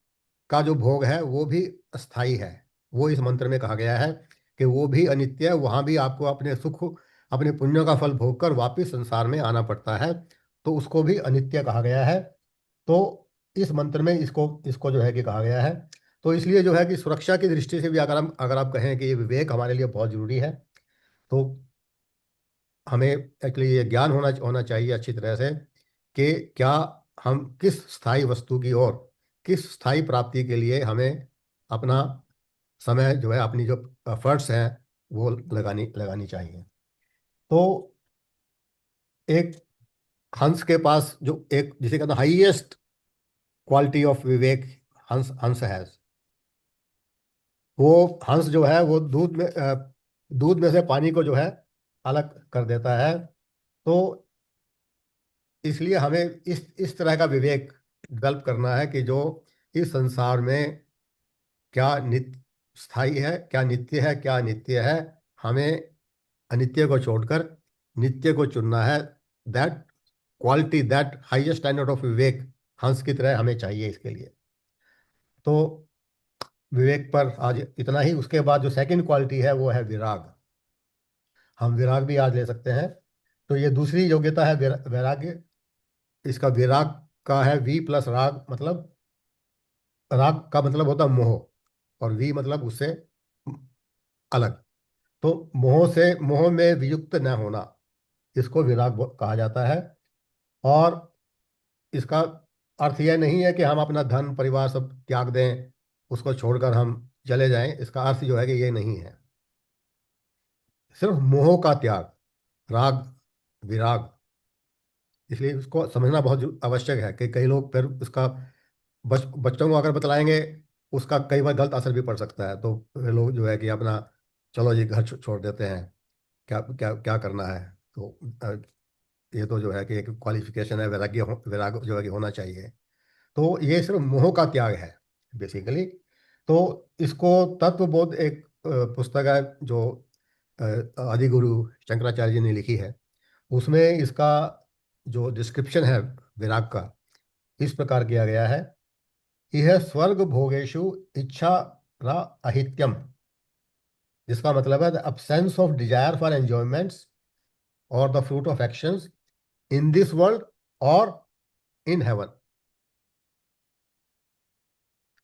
का जो भोग है वो भी अस्थाई है। वो इस मंत्र में कहा गया है कि वो भी अनित्य है, वहाँ भी आपको अपने सुख, अपने पुण्यों का फल भोग कर वापिस संसार में आना पड़ता है। तो उसको भी अनित्य कहा गया है। तो इस मंत्र में इसको इसको जो है कि कहा गया है। तो इसलिए जो है कि सुरक्षा की दृष्टि से भी अगर आप कहें कि ये विवेक हमारे लिए बहुत जरूरी है, तो हमें एक्चुअली ये ज्ञान होना होना चाहिए अच्छी तरह से कि क्या हम किस स्थायी वस्तु की ओर, किस स्थायी प्राप्ति के लिए हमें अपना समय जो है, अपनी जो एफर्ट्स हैं वो लगानी लगानी चाहिए। तो एक हंस के पास जो एक जिसे कहते हैं हाईएस्ट क्वालिटी ऑफ विवेक, हंस हंस है। वो हंस जो है वो दूध में से पानी को जो है अलग कर देता है। तो इसलिए हमें इस तरह का विवेक डेवलप करना है कि जो इस संसार में क्या नित्य स्थायी है, क्या नित्य है, क्या अनित्य है, हमें अनित्य को छोड़कर नित्य को चुनना है। That quality, that highest standard of viveka हंस की तरह हमें चाहिए इसके लिए। तो विवेक पर आज इतना ही। उसके बाद जो सेकंड क्वालिटी है वो है विराग। हम विराग भी आज ले सकते हैं। तो ये दूसरी योग्यता है वैराग्य। इसका विराग का है वी प्लस राग, मतलब राग का मतलब होता है मोह, और वी मतलब उससे अलग। तो मोह में वियुक्त न होना, इसको विराग कहा जाता है। और इसका अर्थ यह नहीं है कि हम अपना धन परिवार सब त्याग दें, उसको छोड़कर हम चले जाएं। इसका अर्थ जो है कि ये नहीं है, सिर्फ मोह का त्याग, राग, विराग। इसलिए उसको समझना बहुत आवश्यक है कि कई लोग फिर उसका बच्चों को अगर बतलाएंगे, उसका कई बार गलत असर भी पड़ सकता है। तो वे लोग जो है कि अपना चलो जी घर छोड़ देते हैं, क्या क्या क्या करना है। तो ये तो जो है कि एक क्वालिफिकेशन है, विराग जो है कि होना चाहिए। तो ये सिर्फ मोह का त्याग है बेसिकली। तो इसको तत्वबोध एक पुस्तक है जो आदिगुरु शंकराचार्य जी ने लिखी है। उसमें इसका जो डिस्क्रिप्शन है विराग का, इस प्रकार किया गया है। यह स्वर्ग भोगेशु इच्छा रा अहित्यम, जिसका मतलब है the absence of desire for enjoyments और the fruit of actions in this world और इन हेवन।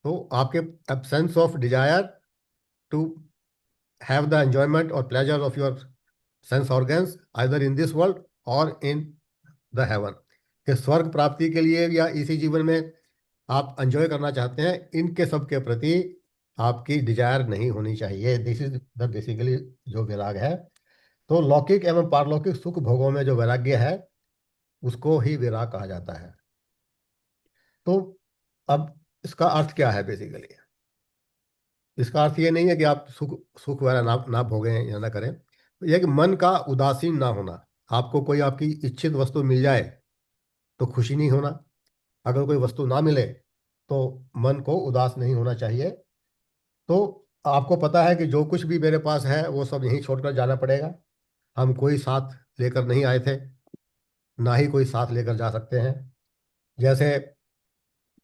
तो आपके absence of desire to have the enjoyment और pleasure of your sense organs either in this world और in the haven, कि स्वर्ग प्राप्ति के लिए या इसी जीवन में आप एंजॉय करना चाहते हैं, इनके सब के प्रति आपकी डिजायर नहीं होनी चाहिए। दिस इज द बेसिकली जो वैराग है। तो लौकिक एवं पारलौकिक सुख भोगों में जो वैराग्य है उसको ही विराग कहा जाता है। तो अब इसका अर्थ क्या है बेसिकली? इसका अर्थ ये नहीं है कि आप सुख सुख वगैरह ना भोगें या ना करें। तो यह कि मन का उदासीन ना होना। आपको कोई आपकी इच्छित वस्तु मिल जाए तो खुशी नहीं होना, अगर कोई वस्तु ना मिले तो मन को उदास नहीं होना चाहिए। तो आपको पता है कि जो कुछ भी मेरे पास है वो सब यहीं छोड़कर जाना पड़ेगा। हम कोई साथ लेकर नहीं आए थे, ना ही कोई साथ लेकर जा सकते हैं। जैसे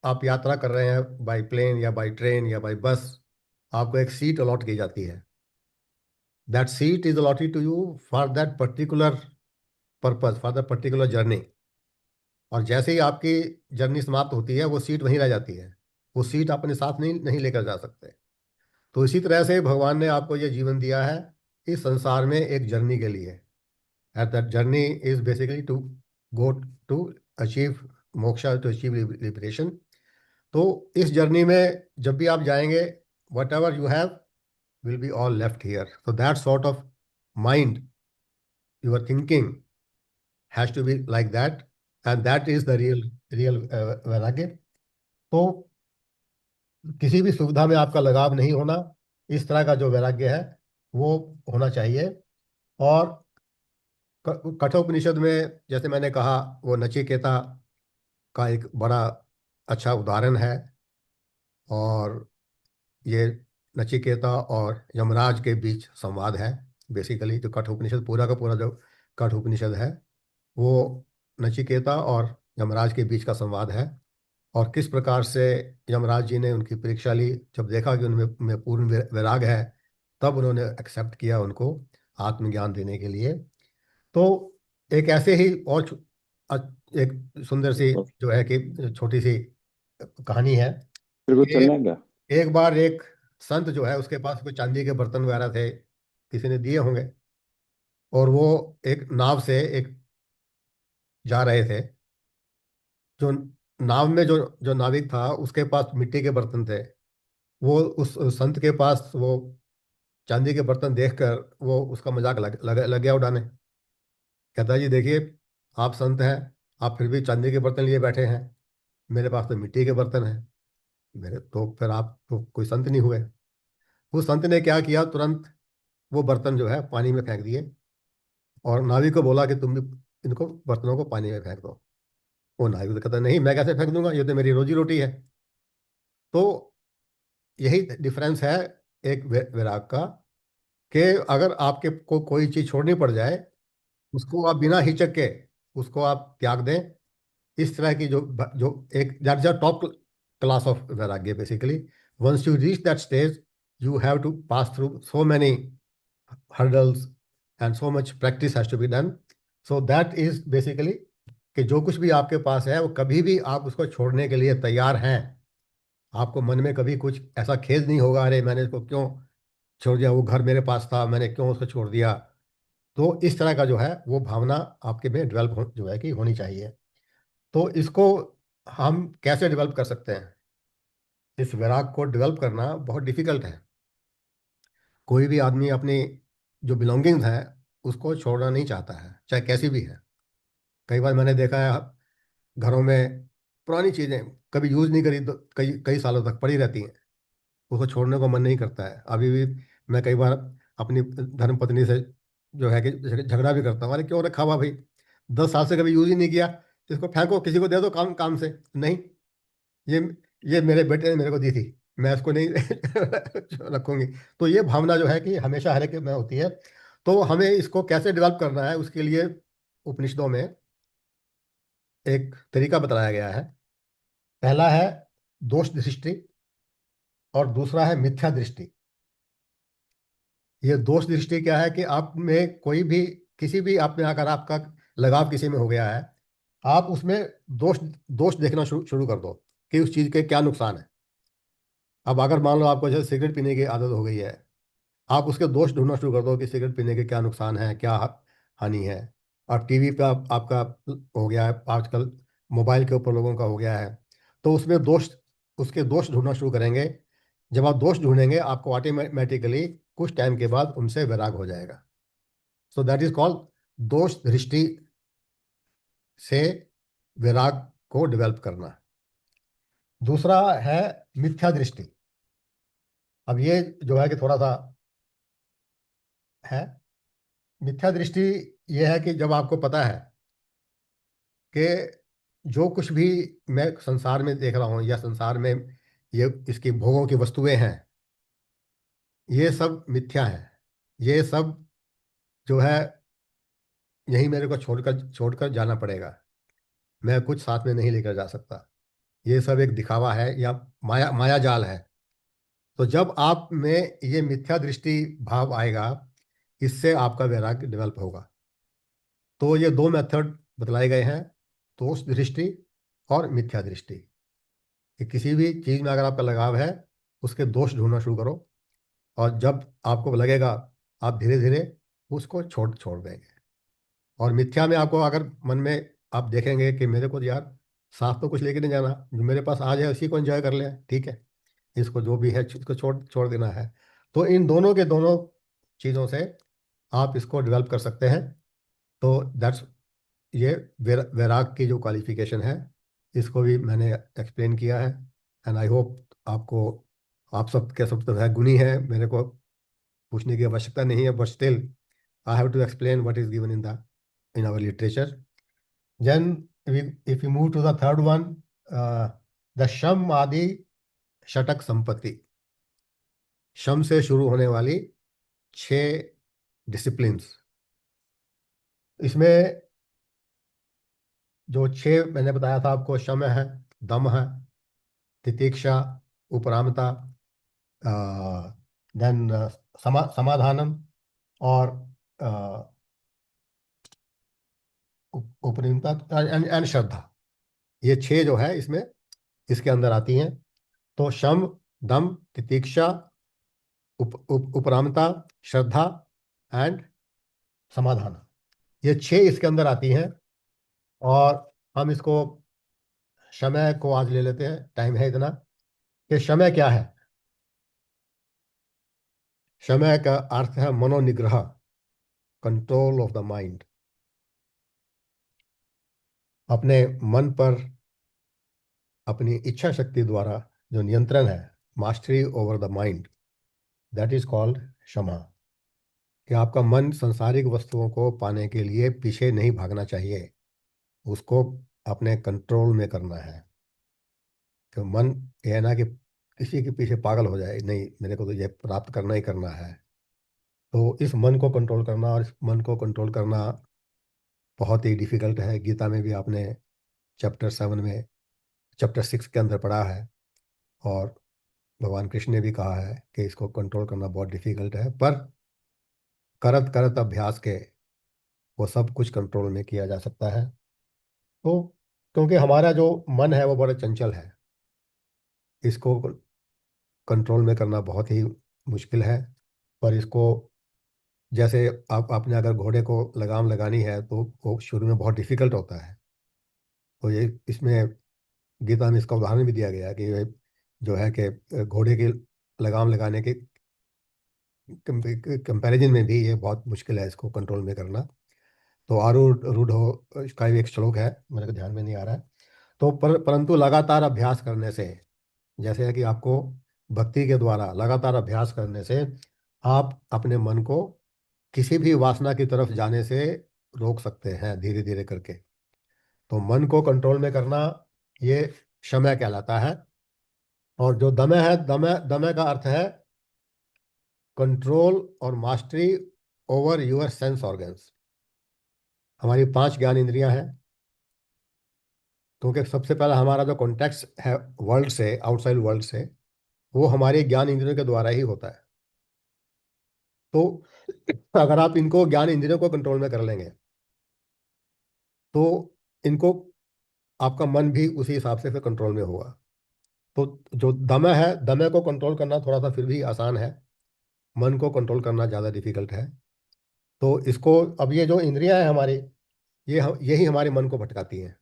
आप यात्रा कर रहे हैं बाई प्लेन या बाई ट्रेन या बाई बस, आपको एक सीट अलॉट की जाती है। That seat is allotted to you for that particular purpose, for that particular journey. और जैसे ही आपकी जर्नी समाप्त होती है वो सीट वहीं रह जाती है, वो सीट अपने साथ नहीं नहीं लेकर जा सकते। तो इसी तरह से भगवान ने आपको ये जीवन दिया है इस संसार में एक जर्नी के लिए। At that journey is basically to go to achieve moksha, to achieve liberation. तो इस जर्नी में जब भी आप जाएंगे, whatever you have will be all left here. so that sort of mind, your thinking has to be like that, and that is the real vairagya। तो किसी भी सुविधा में आपका लगाव नहीं होना, इस तरह का जो वैराग्य है वो होना चाहिए। और कठोपनिषद में जैसे मैंने कहा, वो नचिकेता का एक बड़ा अच्छा उदाहरण है। और ये नचिकेता और यमराज के बीच संवाद है। बेसिकली जो कठोपनिषद पूरा का पूरा जो कठोपनिषद है वो नचिकेता और यमराज के बीच का संवाद है। और किस प्रकार से यमराज जी ने उनकी परीक्षा ली, जब देखा कि उनमें में पूर्ण वैराग है, तब उन्होंने एक्सेप्ट किया उनको आत्मज्ञान देने के लिए। तो एक ऐसे ही और एक सुंदर सी जो है कि छोटी सी कहानी है फिर को कि चलना है क्या? एक बार एक संत जो है उसके पास कोई चांदी के बर्तन वगैरह थे, किसी ने दिए होंगे, और वो एक नाव से एक जा रहे थे। जो नाव में जो जो नाविक था उसके पास मिट्टी के बर्तन थे। वो उस संत के पास वो चांदी के बर्तन देखकर वो उसका मजाक लग गया उड़ाने। कहता है, जी देखिए, आप संत हैं, आप फिर भी चांदी के बर्तन लिए बैठे हैं, मेरे पास तो मिट्टी के बर्तन हैं। मेरे तो फिर आप तो कोई संत नहीं हुए। उस संत ने क्या किया, तुरंत वो बर्तन जो है पानी में फेंक दिए, और नाविक को बोला कि तुम भी इनको बर्तनों को पानी में फेंक दो। वो नाविक तो कहता, नहीं, मैं कैसे फेंक दूंगा, ये तो मेरी रोजी रोटी है। तो यही डिफरेंस है एक वैराग का, कि अगर आपके को कोई चीज छोड़नी पड़ जाए, उसको आप बिना हिचक के उसको आप त्याग दें। इस तरह की जो जो एक that's a top class of vairagya basically. Once you reach that stage, you have to pass through so many hurdles and so much practice has to be done. So that is basically कि जो कुछ भी आपके पास है वो कभी भी आप उसको छोड़ने के लिए तैयार हैं। आपको मन में कभी कुछ ऐसा खेद नहीं होगा, अरे मैंने इसको क्यों छोड़ दिया, वो घर मेरे पास था, मैंने क्यों उसको छोड़ दिया। तो इस तरह का जो है वो भावना आपके में डेवलप जो है कि होनी चाहिए। तो इसको हम कैसे डेवलप कर सकते हैं? इस वैराग को डेवलप करना बहुत डिफिकल्ट है। कोई भी आदमी अपनी जो बिलोंगिंग्स है उसको छोड़ना नहीं चाहता है, चाहे कैसी भी है। कई बार मैंने देखा है घरों में पुरानी चीज़ें कभी यूज़ नहीं करी तो कई कई सालों तक पड़ी रहती हैं, उसको छोड़ने को मन नहीं करता है। अभी भी मैं कई बार अपनी धर्म पत्नी से जो है कि झगड़ा भी करता हूँ, अरे क्यों रखा हुआ भाई, 10 साल से कभी यूज़ ही नहीं किया, इसको फेंको, किसी को दे दो काम काम से। नहीं, ये ये मेरे बेटे ने मेरे को दी थी, मैं इसको नहीं रखूंगी। तो ये भावना जो है कि हमेशा हर एक में होती है। तो हमें इसको कैसे डेवलप करना है, उसके लिए उपनिषदों में एक तरीका बताया गया है। पहला है दोष दृष्टि, और दूसरा है मिथ्या दृष्टि। ये दोष दृष्टि क्या है कि आप में कोई भी किसी भी आप में अगर आपका लगाव किसी में हो गया है, आप उसमें दोष दोष देखना शुरू शुरू कर दो कि उस चीज़ के क्या नुकसान है। अब अगर मान लो आपको जैसे सिगरेट पीने की आदत हो गई है, आप उसके दोष ढूंढना शुरू कर दो कि सिगरेट पीने के क्या नुकसान है, क्या हानि है। और टीवी पे आपका हो गया है आजकल, मोबाइल के ऊपर लोगों का हो गया है, तो उसमें दोष उसके दोष ढूंढना शुरू करेंगे। जब आप दोष ढूंढेंगे, आपको ऑटोमेटिकली कुछ टाइम के बाद उनसे वैराग हो जाएगा। सो दैट इज कॉल्ड दोष दृष्टि से वैराग को डेवलप करना। दूसरा है मिथ्या दृष्टि। अब ये जो है कि थोड़ा सा है, मिथ्या दृष्टि ये है कि जब आपको पता है कि जो कुछ भी मैं संसार में देख रहा हूँ या संसार में ये इसकी भोगों की वस्तुएं हैं, ये सब मिथ्या है, ये सब जो है यही मेरे को छोड़कर छोड़कर जाना पड़ेगा, मैं कुछ साथ में नहीं लेकर जा सकता, ये सब एक दिखावा है या माया जाल है। तो जब आप में ये मिथ्या दृष्टि भाव आएगा, इससे आपका वैराग्य डेवलप होगा। तो ये दो मेथड बतलाए गए हैं, दोष दृष्टि और मिथ्या दृष्टि। कि किसी भी चीज़ में अगर आपका लगाव है, उसके दोष ढूंढना शुरू करो, और जब आपको लगेगा, आप धीरे धीरे उसको छोड़ छोड़ देंगे। और मिथ्या में आपको अगर मन में आप देखेंगे कि मेरे को तो यार साथ तो कुछ लेके नहीं जाना, जो मेरे पास आज है उसी को एंजॉय कर ले, ठीक है, इसको जो भी है इसको छोड़ छोड़ देना है। तो इन दोनों के दोनों चीज़ों से आप इसको डेवलप कर सकते हैं। तो दैट्स ये वैराग की जो क्वालिफिकेशन है, इसको भी मैंने एक्सप्लेन किया है। एंड आई होप आपको, आप सब के सब तो है गुणी है, मेरे को पूछने की आवश्यकता नहीं है, but still I have to explain what is given in our literature. Then if you move to the third one, the शम आदि षटक संपत्ति। शम से शुरू होने वाली 6 डिसिप्लिन्स, इसमें जो 6 मैंने बताया था आपको, शम है, दम है, तितिक्षा, उपरामता, देन समाधानम, और उपरिमता एंड श्रद्धा, ये 6 जो है इसमें इसके अंदर आती हैं। तो शम, दम, तितिक्षा, उपरामता, श्रद्धा एंड समाधान, ये 6 इसके अंदर आती हैं। और हम इसको समय को आज ले लेते हैं, टाइम है इतना, कि समय क्या है। समय का अर्थ है मनोनिग्रह, कंट्रोल ऑफ द माइंड। अपने मन पर अपनी इच्छा शक्ति द्वारा जो नियंत्रण है, mastery over the mind, that is called क्षमा। कि आपका मन सांसारिक वस्तुओं को पाने के लिए पीछे नहीं भागना चाहिए, उसको अपने कंट्रोल में करना है। तो मन यह है ना कि किसी के पीछे पागल हो जाए, नहीं मेरे को तो ये प्राप्त करना ही करना है। तो इस मन को कंट्रोल करना, और इस मन को कंट्रोल करना बहुत ही डिफिकल्ट है। गीता में भी आपने चैप्टर 6 के अंदर पढ़ा है, और भगवान कृष्ण ने भी कहा है कि इसको कंट्रोल करना बहुत डिफिकल्ट है, पर करत करत अभ्यास के वो सब कुछ कंट्रोल में किया जा सकता है। तो क्योंकि हमारा जो मन है वो बड़ा चंचल है, इसको कंट्रोल में करना बहुत ही मुश्किल है। पर इसको, जैसे आपने अगर घोड़े को लगाम लगानी है तो वो शुरू में बहुत डिफिकल्ट होता है। तो ये इसमें गीता में इसका उदाहरण भी दिया गया है कि ये जो है कि घोड़े की लगाम लगाने के कंपैरिजन में भी ये बहुत मुश्किल है इसको कंट्रोल में करना। तो आरूढ़ रूढ़ो इसका भी एक श्लोक है, मेरे को ध्यान में नहीं आ रहा है। तो परंतु लगातार अभ्यास करने से, जैसे है कि आपको भक्ति के द्वारा लगातार अभ्यास करने से आप अपने मन को किसी भी वासना की तरफ जाने से रोक सकते हैं, धीरे धीरे करके। तो मन को कंट्रोल में करना, ये शमय कहलाता है। और जो दमय है, दमय दमय का अर्थ है कंट्रोल और mastery over your sense organs. हमारी 5 ज्ञान इंद्रियां हैं, क्योंकि सबसे पहला हमारा जो कॉन्टेक्ट है वर्ल्ड से, आउटसाइड वर्ल्ड से, वो हमारे ज्ञान इंद्रियों के द्वारा ही होता है। तो अगर आप इनको ज्ञान इंद्रियों को कंट्रोल में कर लेंगे तो इनको, आपका मन भी उसी हिसाब से फिर कंट्रोल में होगा। तो जो दमय है, दमय को कंट्रोल करना थोड़ा सा फिर भी आसान है, मन को कंट्रोल करना ज़्यादा डिफिकल्ट है। तो इसको, अब ये जो इंद्रियां हैं हमारी, यही हमारे मन को भटकाती हैं।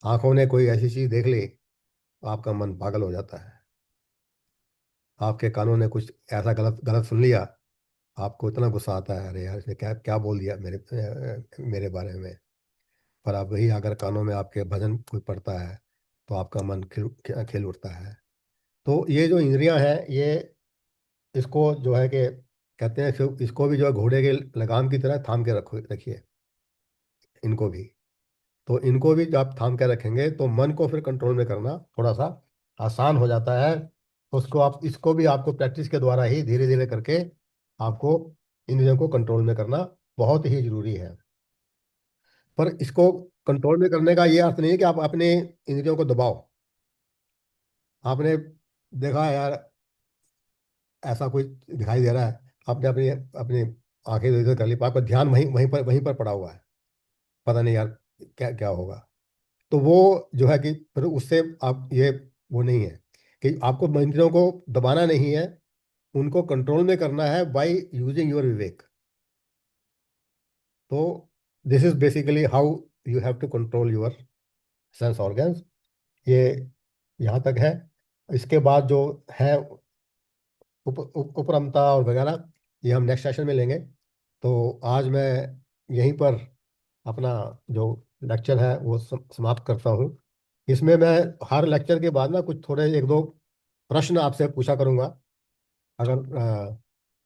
आंखों ने कोई ऐसी चीज देख ली तो आपका मन पागल हो जाता है। आपके कानों ने कुछ ऐसा गलत गलत सुन लिया, आपको इतना गुस्सा आता है, अरे यार इसने क्या क्या बोल दिया मेरे बारे में। पर अब वही अगर कानों में आपके भजन कोई पड़ता है तो आपका मन खिल खिल उठता है। तो ये जो इंद्रियां हैं, ये इसको जो है कि कहते हैं, इसको भी जो है घोड़े के लगाम की तरह थाम के रखो, रखिए इनको भी। तो इनको भी जब आप थाम के रखेंगे तो मन को फिर कंट्रोल में करना थोड़ा सा आसान हो जाता है। उसको आप, इसको भी आपको प्रैक्टिस के द्वारा ही धीरे धीरे करके आपको इंद्रियों को कंट्रोल में करना बहुत ही जरूरी है। पर इसको कंट्रोल में करने का ये अर्थ नहीं है कि आप अपने इंद्रियों को दबाओ। आपने देखा है यार, ऐसा कोई दिखाई दे रहा है, आपने अपनी अपनी आंखें इधर कर ली, पर आपका ध्यान वहीं पर पड़ा हुआ है, पता नहीं यार क्या क्या होगा। तो वो जो है कि फिर उससे आप ये, वो नहीं है कि आपको इंद्रियों को दबाना नहीं है, उनको कंट्रोल में करना है बाय यूजिंग योर विवेक। तो this is basically how you have to control your sense organs. ये यहाँ तक है। इसके बाद जो है उपरमता और वगैरह, ये हम नेक्स्ट सेशन में लेंगे। तो आज मैं यहीं पर अपना जो लेक्चर है वो समाप्त करता हूँ। इसमें मैं हर लेक्चर के बाद ना कुछ थोड़े एक दो प्रश्न आपसे पूछा करूँगा, अगर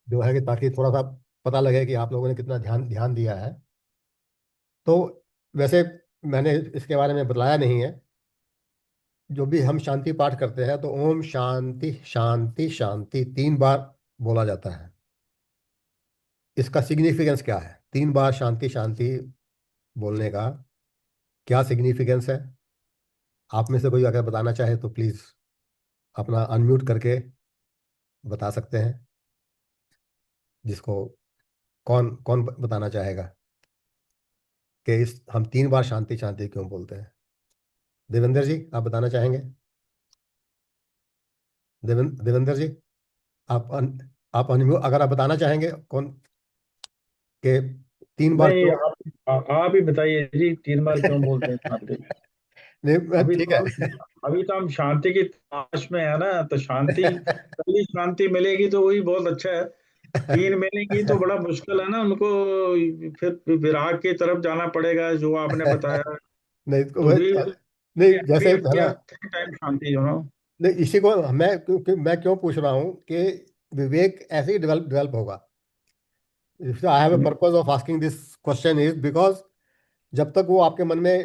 जो है कि ताकि थोड़ा सा पता लगे कि आप लोगों ने कितना ध्यान ध्यान दिया है। तो वैसे मैंने इसके बारे में बताया नहीं है। जो भी हम शांति पाठ करते हैं तो ओम शांति शांति शांति 3 बार बोला जाता है। इसका सिग्निफिकेंस क्या है, 3 बार शांति शांति बोलने का क्या सिग्निफिकेंस है? आप में से कोई अगर बताना चाहे तो प्लीज अपना अनम्यूट करके बता सकते हैं। जिसको, कौन कौन बताना चाहेगा कि इस हम 3 बार शांति शांति क्यों बोलते हैं? देवेंद्र जी, आप बताना चाहेंगे? देवेंद्र जी, आप अनुभव अगर आप बताना चाहेंगे कौन के 3 बार नहीं, क्यों? आप ही बताइए जी, 3 बार क्यों बोलते हैं शांति? नहीं अभी ठीक तो है। हम अभी तो हम शांति की तलाश में है ना, तो शांति, पहली शांति मिलेगी तो वही बहुत अच्छा है। 3 मिलेंगी तो बड़ा मुश्किल है ना उनको, फिर विराग की तरफ जाना पड़ेगा जो आपने बताया। नहीं तो भी नहीं जैसे एवरी है ना, टाइम शांति, यू नो। नहीं इसी को मैं क्यों पूछ रहा हूँ कि विवेक ऐसे ही डेवलप होगा। I have a purpose of asking this question is because जब तक वो आपके मन में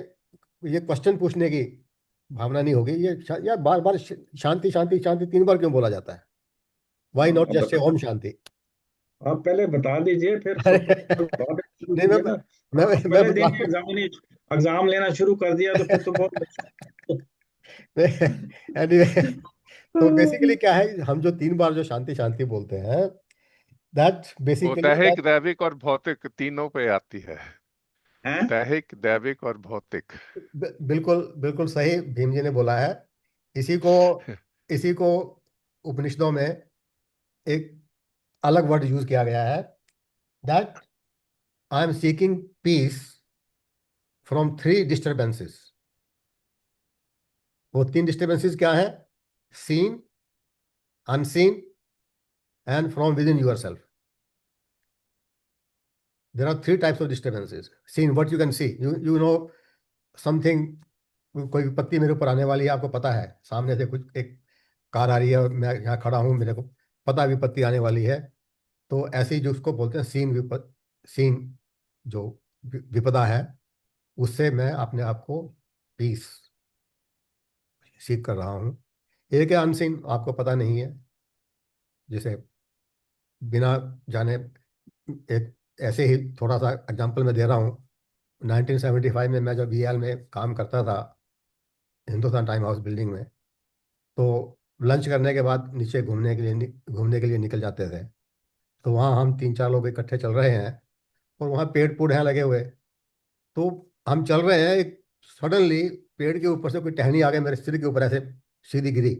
ये क्वेश्चन पूछने की भावना नहीं होगी, यार बार बार शांति शांति शांति 3 बार क्यों बोला जाता है? वाई नॉट अब जस्ट से बता, ओम शांति? आप पहले बता दीजिए, फिर बात शुरू नहीं कीजिए ना। आप मैं पहले दिन बता एग्जाम लेना शुरू कर दिया तो फिर तो बहुत एनीवे, तो बेसिकली क्या है, हम जो 3 बार जो शांति शांति बोलते हैं, दैट वो बेसिकली दैहिक, दैविक और भौतिक तीनों पे आती है। हैं। दैहिक, दैविक और भौतिक। बिल्कुल बिल्कुल सही भीम जी ने बोला है। इसी को इसी को उपनिषदों में एक अलग वर्ड यूज किया गया है, that I am seeking peace from 3 disturbances. वो 3 डिस्टर्बेंसेस क्या है? Seen, unseen and from within yourself. There are 3 types of disturbances. Seen, what you can see, you know something, कोई विपत्ति मेरे ऊपर आने वाली है, आपको पता है सामने से कुछ एक कार आ रही है और मैं यहाँ खड़ा हूँ, मेरे को पता है विपत्ति आने वाली है। तो ऐसे ही जो उसको बोलते हैं सीन, जो विपदा है, उससे मैं अपने आप को पीस सीख कर रहा हूँ। एक है अनसीन, आपको पता नहीं है, जिसे बिना जाने, एक ऐसे ही थोड़ा सा एग्जांपल मैं दे रहा हूँ। 1975 में मैं जब बीएल में काम करता था, हिंदुस्तान टाइम हाउस बिल्डिंग में, तो लंच करने के बाद नीचे घूमने के लिए निकल जाते थे। तो वहाँ हम 3-4 लोग इकट्ठे चल रहे हैं और वहाँ पेड़ पूड़ हैं लगे हुए। तो हम चल रहे हैं, एक सडनली पेड़ के ऊपर से कोई टहनी आ गई, मेरे सिर के ऊपर ऐसे सीधी गिरी।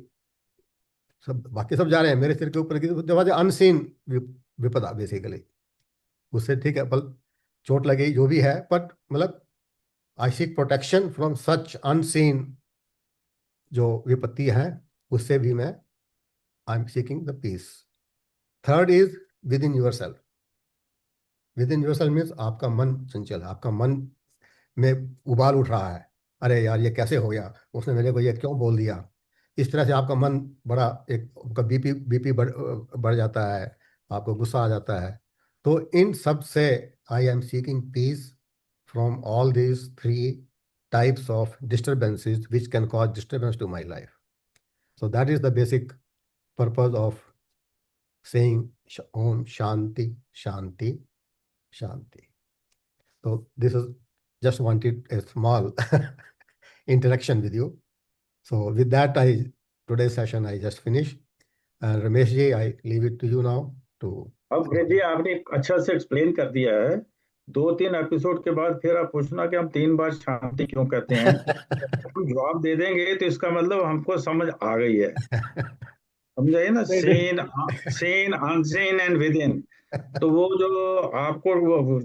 सब बाकी सब जा रहे हैं, मेरे सिर के ऊपर गिरी। अनसीन विपदा बेसिकली। उससे ठीक है, बल चोट लगी जो भी है, बट मतलब I seek protection from such unseen जो विपत्ति है, उससे भी मैं I am seeking the peace. Third is within yourself. Within yourself means आपका मन चंचल है, आपका मन में उबाल उठ रहा है, अरे यार ये कैसे हो गया, उसने मेरे को ये क्यों बोल दिया। इस तरह से आपका मन बड़ा, एक आपका बीपी बढ़ जाता है, आपको गुस्सा आ जाता है। तो इन सब से I am seeking peace from all these 3 types of disturbances which can cause disturbance to my life. So that is the basic purpose of saying Om shanti shanti shanti. So this is just wanted a small interaction with you. So with that, today's session I just finished. And Ramesh ji, I leave it to you now to. अब bridge जी, आपने अच्छा से explain कर दिया है। 2-3 episode के बाद फिर आप पूछना कि हम 3 बार शांति क्यों कहते हैं। हम जवाब दे देंगे तो इसका मतलब हमको समझ आ गई है, समझाइए ना। नहीं, सेन, नहीं। Sen, unseen and with in. तो वो जो आपको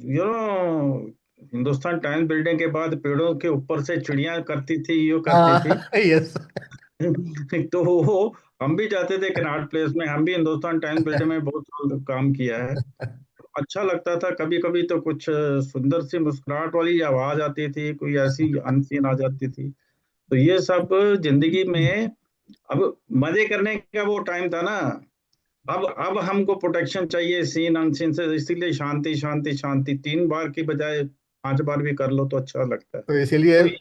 you know, Hindustan times building के बाद पेड़ों के ऊपर से चिड़िया करती थी, यो करती थी। Yes. तो वो हम भी जाते थे कनॉट प्लेस में, हम भी हिंदुस्तान टाइम्स बिल्डिंग में बहुत साल काम किया है। अच्छा लगता था। कभी कभी तो कुछ सुंदर सी मुस्कुराहट वाली आवाज आती थी, कोई ऐसी अनसीन आ जाती थी। तो ये सब जिंदगी में अब मजे करने का वो टाइम था ना। अब हमको प्रोटेक्शन चाहिए सीन अनसीन से, इसीलिए शांति शांति शांति 3 बार की बजाय 5 बार भी कर लो तो अच्छा लगता है। तो इसीलिए तो